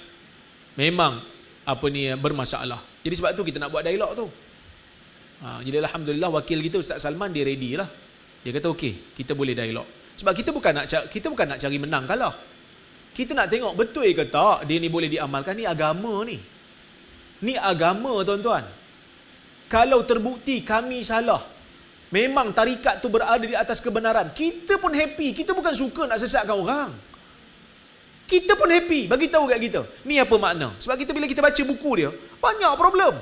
memang bermasalah. Jadi sebab tu kita nak buat dialog tu. Jadi alhamdulillah wakil kita Ustaz Salman dia ready lah. Dia kata okey, kita boleh dialog. Sebab kita bukan nak cari menang kalah. Kita nak tengok betul ke tak dia ni boleh diamalkan. Ni agama ni. Ni agama tuan-tuan. Kalau terbukti kami salah, memang tarikat tu berada di atas kebenaran, kita pun happy. Kita bukan suka nak sesatkan orang. Kita pun happy. Bagi tahu kat kita, ni apa makna. Sebab kita bila kita baca buku dia, banyak problem.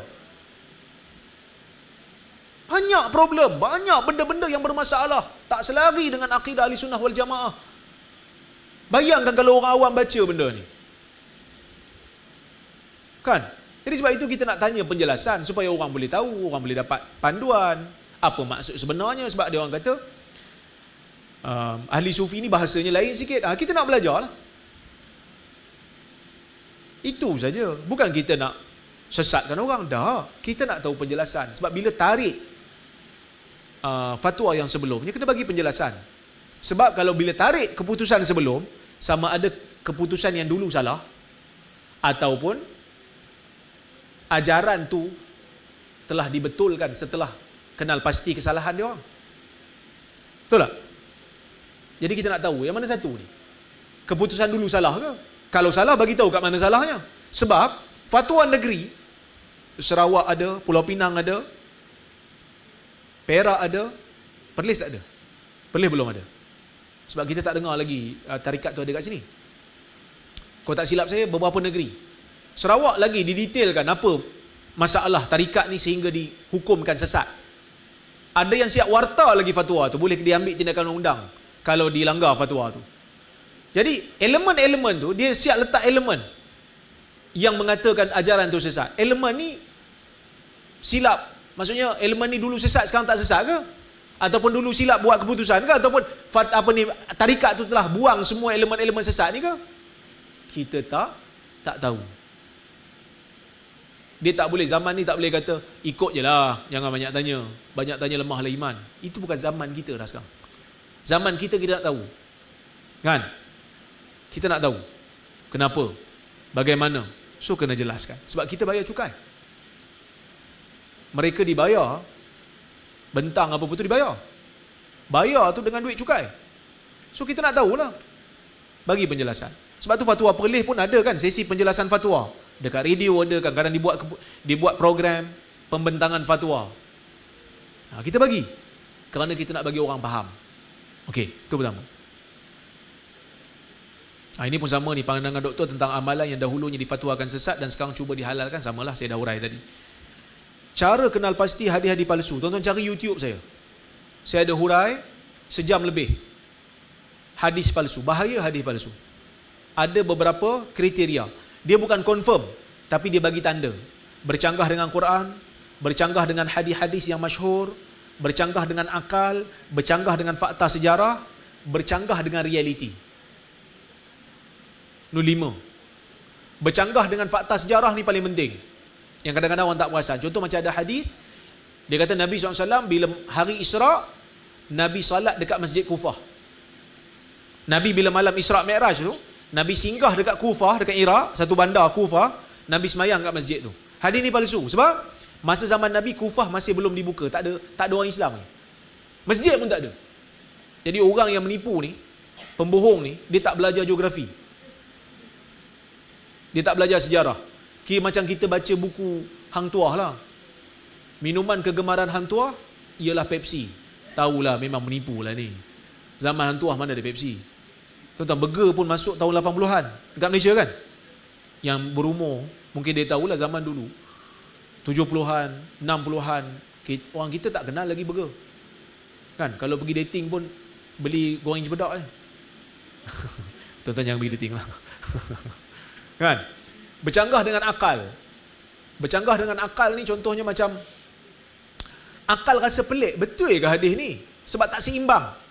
Banyak problem, banyak benda-benda yang bermasalah, tak selari dengan akidah ahli sunnah wal jamaah. Bayangkan kalau orang awam baca benda ni. Kan? Jadi sebab itu kita nak tanya penjelasan supaya orang boleh tahu, orang boleh dapat panduan apa maksud sebenarnya. Sebab dia orang kata Ahli sufi ni bahasanya lain sikit. Kita nak belajar lah. Itu saja. Bukan kita nak sesatkan orang. Dah. Kita nak tahu penjelasan. Sebab bila tarik fatwa yang sebelumnya, kena bagi penjelasan. Sebab kalau bila tarik keputusan sebelum, sama ada keputusan yang dulu salah, ataupun ajaran tu telah dibetulkan setelah kenal pasti kesalahan dia orang. Betul tak? Jadi kita nak tahu yang mana satu ni. Keputusan dulu salah ke? Kalau salah, bagi tahu kat mana salahnya. Sebab fatwa negeri, Sarawak ada, Pulau Pinang ada, Perak ada, Perlis tak ada. Perlis belum ada. Sebab kita tak dengar lagi tarikat tu ada kat sini. Kalau tak silap saya, beberapa negeri. Sarawak lagi didetailkan apa masalah tarikat ni sehingga dihukumkan sesat. Ada yang siap warta lagi fatwa tu, boleh diambil tindakan undang kalau dilanggar fatwa tu. Jadi elemen-elemen tu, dia siap letak elemen yang mengatakan ajaran tu sesat. Elemen ni silap. Maksudnya elemen ni dulu sesat, sekarang tak sesat ke? Ataupun dulu silap buat keputusan ke? Ataupun tarikat tu telah buang semua elemen-elemen sesat ni ke? Kita tak tahu. Dia tak boleh, zaman ni tak boleh kata ikut je lah, jangan banyak tanya. Banyak tanya lemahlah iman. Itu bukan zaman kita dah sekarang. Zaman kita nak tahu. Kan? Kita nak tahu. Kenapa? Bagaimana? So kena jelaskan. Sebab kita bayar cukai. Mereka dibayar, bentang apa pun tu dibayar. Bayar tu dengan duit cukai. So kita nak tahulah. Bagi penjelasan. Sebab tu fatwa Perlis pun ada kan sesi penjelasan fatwa. Dekat radio ada kan, kadang dibuat program pembentangan fatwa. Kita bagi. Kerana kita nak bagi orang faham. Okey, itu pertama. Ini pun sama ni, pandangan doktor tentang amalan yang dahulunya difatwakan sesat dan sekarang cuba dihalalkan, samalah saya dah urai tadi. Cara kenal pasti hadis-hadis palsu. Tonton cari YouTube saya. Saya ada hurai sejam lebih. Hadis palsu, bahaya hadis palsu. Ada beberapa kriteria. Dia bukan confirm, tapi dia bagi tanda. Bercanggah dengan Quran, bercanggah dengan hadis-hadis yang masyhur, bercanggah dengan akal, bercanggah dengan fakta sejarah, bercanggah dengan realiti. Itu 5. Bercanggah dengan fakta sejarah ni paling penting. Yang kadang-kadang orang tak perasan. Contoh macam ada hadis, dia kata Nabi SAW bila hari Isra', Nabi salat dekat Masjid Kufah. Nabi bila malam Isra' Mi'raj tu, Nabi singgah dekat Kufah, dekat Iraq, satu bandar Kufah, Nabi semayang kat masjid tu. Hadis ni palsu. Sebab masa zaman Nabi, Kufah masih belum dibuka. Tak ada orang Islam ni. Masjid pun tak ada. Jadi orang yang menipu ni, pembohong ni, dia tak belajar geografi. Dia tak belajar sejarah. Macam kita baca buku Hang Tuah lah. Minuman kegemaran Hang Tuah ialah Pepsi. Tahulah memang menipu lah ni. Zaman Hang Tuah mana ada Pepsi. Tuan-tuan, burger pun masuk tahun 80-an dekat Malaysia kan. Yang berumur, mungkin dia tahulah zaman dulu 70-an, 60-an, orang kita tak kenal lagi burger. Kan, kalau pergi dating pun beli goreng cempedak je. Tuan-tuan jangan pergi dating lah. Kan? Bercanggah dengan akal. Bercanggah dengan akal ni contohnya macam akal rasa pelik, betul ke hadis ni? Sebab tak seimbang.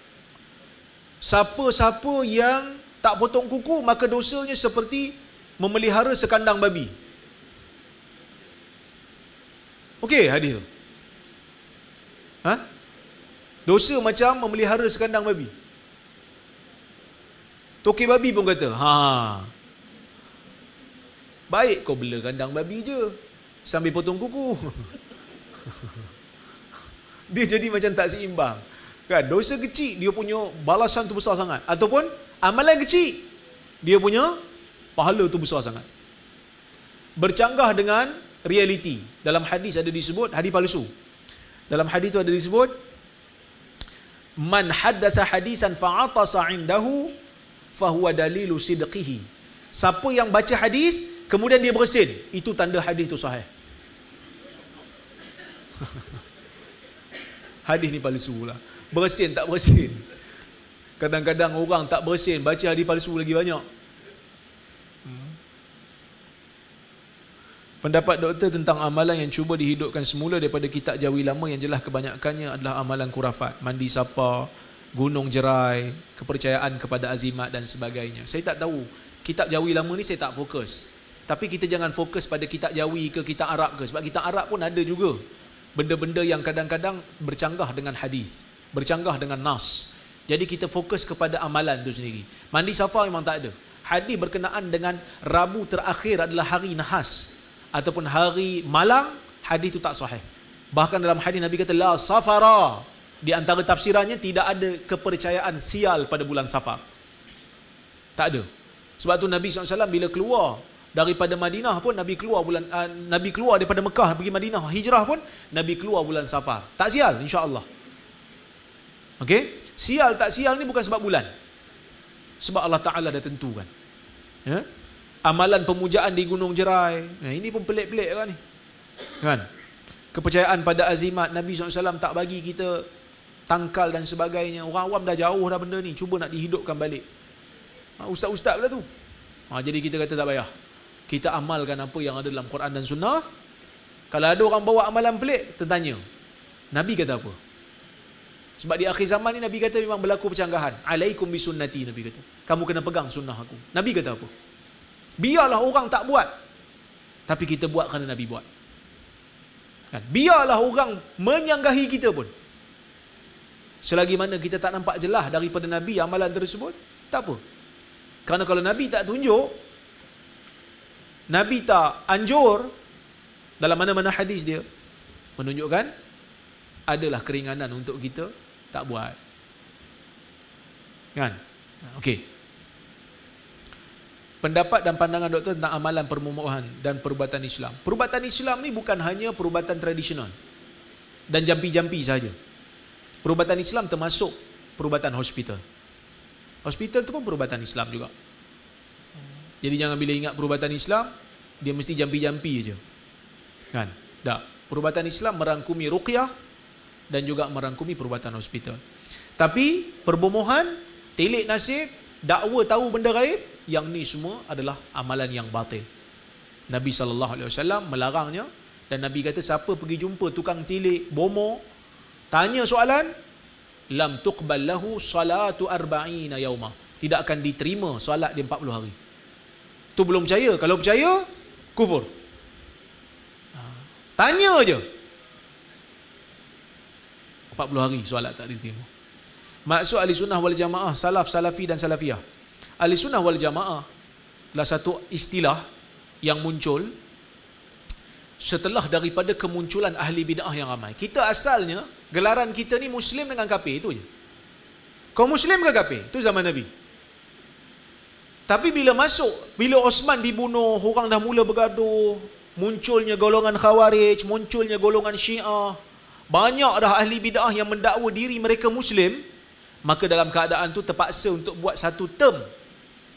Siapa-siapa yang tak potong kuku, maka dosanya seperti memelihara sekandang babi. Okey hadis tu. Dosa macam memelihara sekandang babi. Toki babi pun kata, baik kau bela kandang babi je sambil potong kuku. Dia jadi macam tak seimbang. Kan, dosa kecil dia punya balasan tu besar sangat, ataupun amalan kecil dia punya pahala tu besar sangat. Bercanggah dengan realiti. Dalam hadis ada disebut hadis palsu. Dalam hadis tu ada disebut man haddatsa hadisan fa'atasa 'indahu fahuwa dalilu sidqihi. Siapa yang baca hadis kemudian dia bersin, itu tanda hadis tu sahih. Hadis ni palsu lah. Bersin tak bersin. Kadang-kadang orang tak bersin baca hadis palsu lagi banyak. Pendapat doktor tentang amalan yang cuba dihidupkan semula daripada kitab Jawi lama yang jelas kebanyakannya adalah amalan kurafat. Mandi sapa, gunung jerai, kepercayaan kepada azimat dan sebagainya. Saya tak tahu, kitab Jawi lama ni saya tak fokus. Tapi kita jangan fokus pada kitab Jawi ke kitab Arab ke, sebab kitab Arab pun ada juga benda-benda yang kadang-kadang bercanggah dengan hadis, bercanggah dengan nas. Jadi kita fokus kepada amalan tu sendiri. Mandi safar memang tak ada. Hadis berkenaan dengan Rabu terakhir adalah hari nahas ataupun hari malang, hadis itu tak sahih. Bahkan dalam hadis Nabi kata la safara. Di antara tafsirannya tidak ada kepercayaan sial pada bulan Safar. Tak ada. Sebab tu Nabi SAW bila keluar daripada Madinah pun Nabi keluar daripada Mekah pergi Madinah, hijrah pun Nabi keluar bulan Safar. Tak sial insya-Allah. Okey? Sial tak sial ni bukan sebab bulan. Sebab Allah Taala dah tentukan. Ya? Amalan pemujaan di Gunung Jerai. Ini pun pelik-pelik kan ni. Kan? Kepercayaan pada azimat, Nabi SAW tak bagi kita tangkal dan sebagainya. Orang awam dah jauh dah benda ni, cuba nak dihidupkan balik. Ustaz-ustaz pula tu. Jadi kita kata tak payah. Kita amalkan apa yang ada dalam Quran dan Sunnah. Kalau ada orang bawa amalan pelik, tertanya, Nabi kata apa? Sebab di akhir zaman ni Nabi kata memang berlaku percanggahan. Alaikum bisunnati, Nabi kata. Kamu kena pegang sunnah aku. Nabi kata apa? Biarlah orang tak buat, tapi kita buat kerana Nabi buat. Kan? Biarlah orang menyanggahi kita pun, selagi mana kita tak nampak jelas daripada Nabi amalan tersebut, tak apa. Kerana kalau Nabi tak tunjuk, Nabi tak anjur, dalam mana-mana hadis dia menunjukkan adalah keringanan untuk kita tak buat. Kan? Okey. Pendapat dan pandangan doktor tentang amalan permusuhan dan perubatan Islam. Perubatan Islam ni bukan hanya perubatan tradisional dan jampi-jampi saja. Perubatan Islam termasuk perubatan hospital. Hospital tu pun perubatan Islam juga. Jadi jangan bila ingat perubatan Islam, dia mesti jampi-jampi aja. Kan? Tak. Perubatan Islam merangkumi ruqyah dan juga merangkumi perubatan hospital. Tapi perbomohan, telik nasib, dakwa tahu benda gaib, yang ni semua adalah amalan yang batil. Nabi SAW melarangnya, dan Nabi kata siapa pergi jumpa tukang tilik, bomo, tanya soalan, lam tuqbal lahu salatu arba'ina yauma. Tidak akan diterima solat dia 40 hari. Tu belum percaya. Kalau percaya, kufur. Tanya aja. 40 hari solat tak diterima. Maksud ahli sunnah wal jamaah, salaf, salafi dan salafiyah. Ahli sunnah wal jamaah adalah satu istilah yang muncul setelah daripada kemunculan ahli bid'ah yang ramai. Kita asalnya, gelaran kita ni Muslim dengan kafir, itu je. Kau Muslim ke kafir? Itu zaman Nabi. Tapi bila Osman dibunuh, orang dah mula bergaduh, munculnya golongan Khawarij, munculnya golongan Syiah, banyak dah ahli bid'ah yang mendakwa diri mereka Muslim, maka dalam keadaan tu terpaksa untuk buat satu term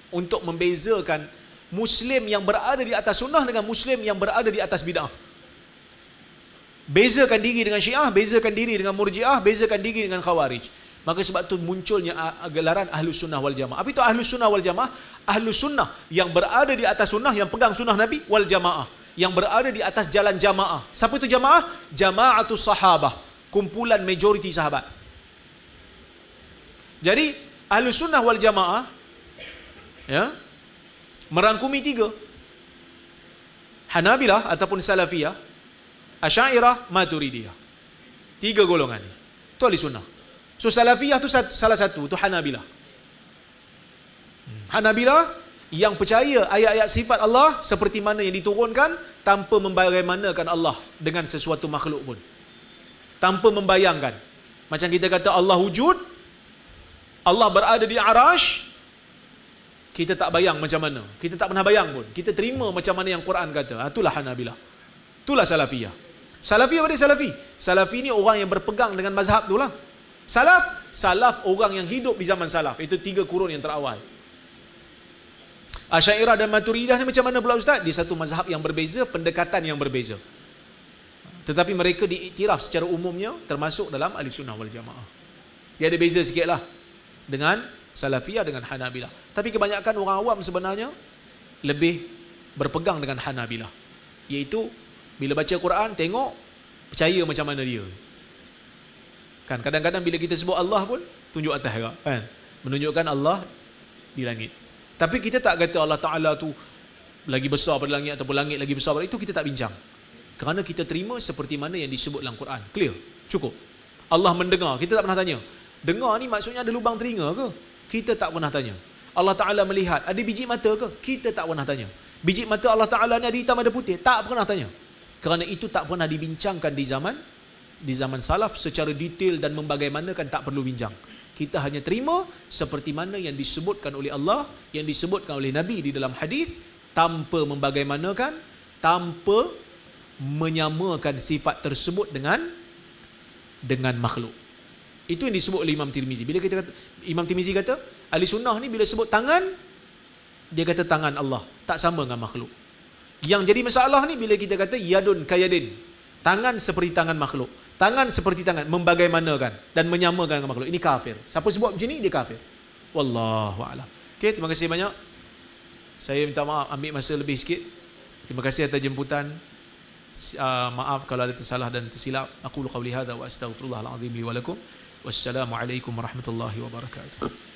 untuk membezakan Muslim yang berada di atas sunnah dengan Muslim yang berada di atas bid'ah. Bezakan diri dengan Syiah, bezakan diri dengan Murji'ah, bezakan diri dengan Khawarij. Maka sebab tu munculnya gelaran Ahlus Sunnah wal Jamaah. Apa itu Ahlus Sunnah wal Jamaah? Ahlus Sunnah yang berada di atas sunnah, yang pegang sunnah Nabi, wal Jamaah yang berada di atas jalan jamaah. Siapa itu jamaah? Jama'atus sahabah, kumpulan majoriti sahabat. Jadi Ahlus Sunnah wal Jamaah ya, merangkumi 3. Hanabilah ataupun Salafiyah, Asy'ariyah, Maturidiyah. 3 golongan ni. Itu ahli sunnah. So Salafiyah tu salah satu, tu Hanabilah. Hanabilah yang percaya ayat-ayat sifat Allah seperti mana yang diturunkan, tanpa membagaimanakan Allah dengan sesuatu makhluk pun. Tanpa membayangkan. Macam kita kata Allah wujud, Allah berada di arash, kita tak bayang macam mana. Kita tak pernah bayang pun. Kita terima macam mana yang Quran kata. Itulah Hanabilah. Itulah Salafiyah. Salafiyah pada Salafi. Salafi ni orang yang berpegang dengan mazhab tu lah. Salaf orang yang hidup di zaman salaf. Itu 3 kurun yang terawal. Asy'ariyah dan Maturidiyah ni macam mana pula Ustaz? Di satu mazhab yang berbeza, pendekatan yang berbeza. Tetapi mereka diiktiraf secara umumnya termasuk dalam ahli sunnah wal jamaah. Dia ada beza sikit lah dengan Salafiyah dengan Hanabilah. Tapi kebanyakan orang awam sebenarnya lebih berpegang dengan Hanabilah. Iaitu bila baca Quran, tengok, percaya macam mana dia. Kan kadang-kadang bila kita sebut Allah pun, tunjuk atas kan? Menunjukkan Allah di langit. Tapi kita tak kata Allah Ta'ala tu lagi besar pada langit ataupun langit lagi besar pada itu, kita tak bincang. Kerana kita terima seperti mana yang disebut dalam Quran. Clear? Cukup. Allah mendengar, kita tak pernah tanya. Dengar ni maksudnya ada lubang telinga ke? Kita tak pernah tanya. Allah Ta'ala melihat, ada biji mata ke? Kita tak pernah tanya. Biji mata Allah Ta'ala ni ada hitam ada putih? Tak pernah tanya. Kerana itu tak pernah dibincangkan di zaman salaf secara detail dan membagaimanakan, tak perlu bincang. Kita hanya terima seperti mana yang disebutkan oleh Allah, yang disebutkan oleh Nabi di dalam hadis, tanpa membagaimanakan, tanpa menyamakan sifat tersebut dengan makhluk. Itu yang disebut oleh Imam Tirmizi. Bila kita kata, Imam Tirmizi kata, ahli sunnah ni bila sebut tangan, dia kata tangan Allah, tak sama dengan makhluk. Yang jadi masalah ni bila kita kata yadun kayadin, tangan seperti tangan makhluk. Tangan seperti tangan, membagaimanakan dan menyamakan dengan makhluk. Ini kafir. Siapa sebut macam ni, dia kafir. Wallahu a'lam. Okey, terima kasih banyak. Saya minta maaf ambil masa lebih sikit. Terima kasih atas jemputan. Maaf kalau ada tersalah dan tersilap. Aqulu qawli hadza wa astaghfirullahal azim li wa lakum. Wassalamualaikum warahmatullahi wabarakatuh.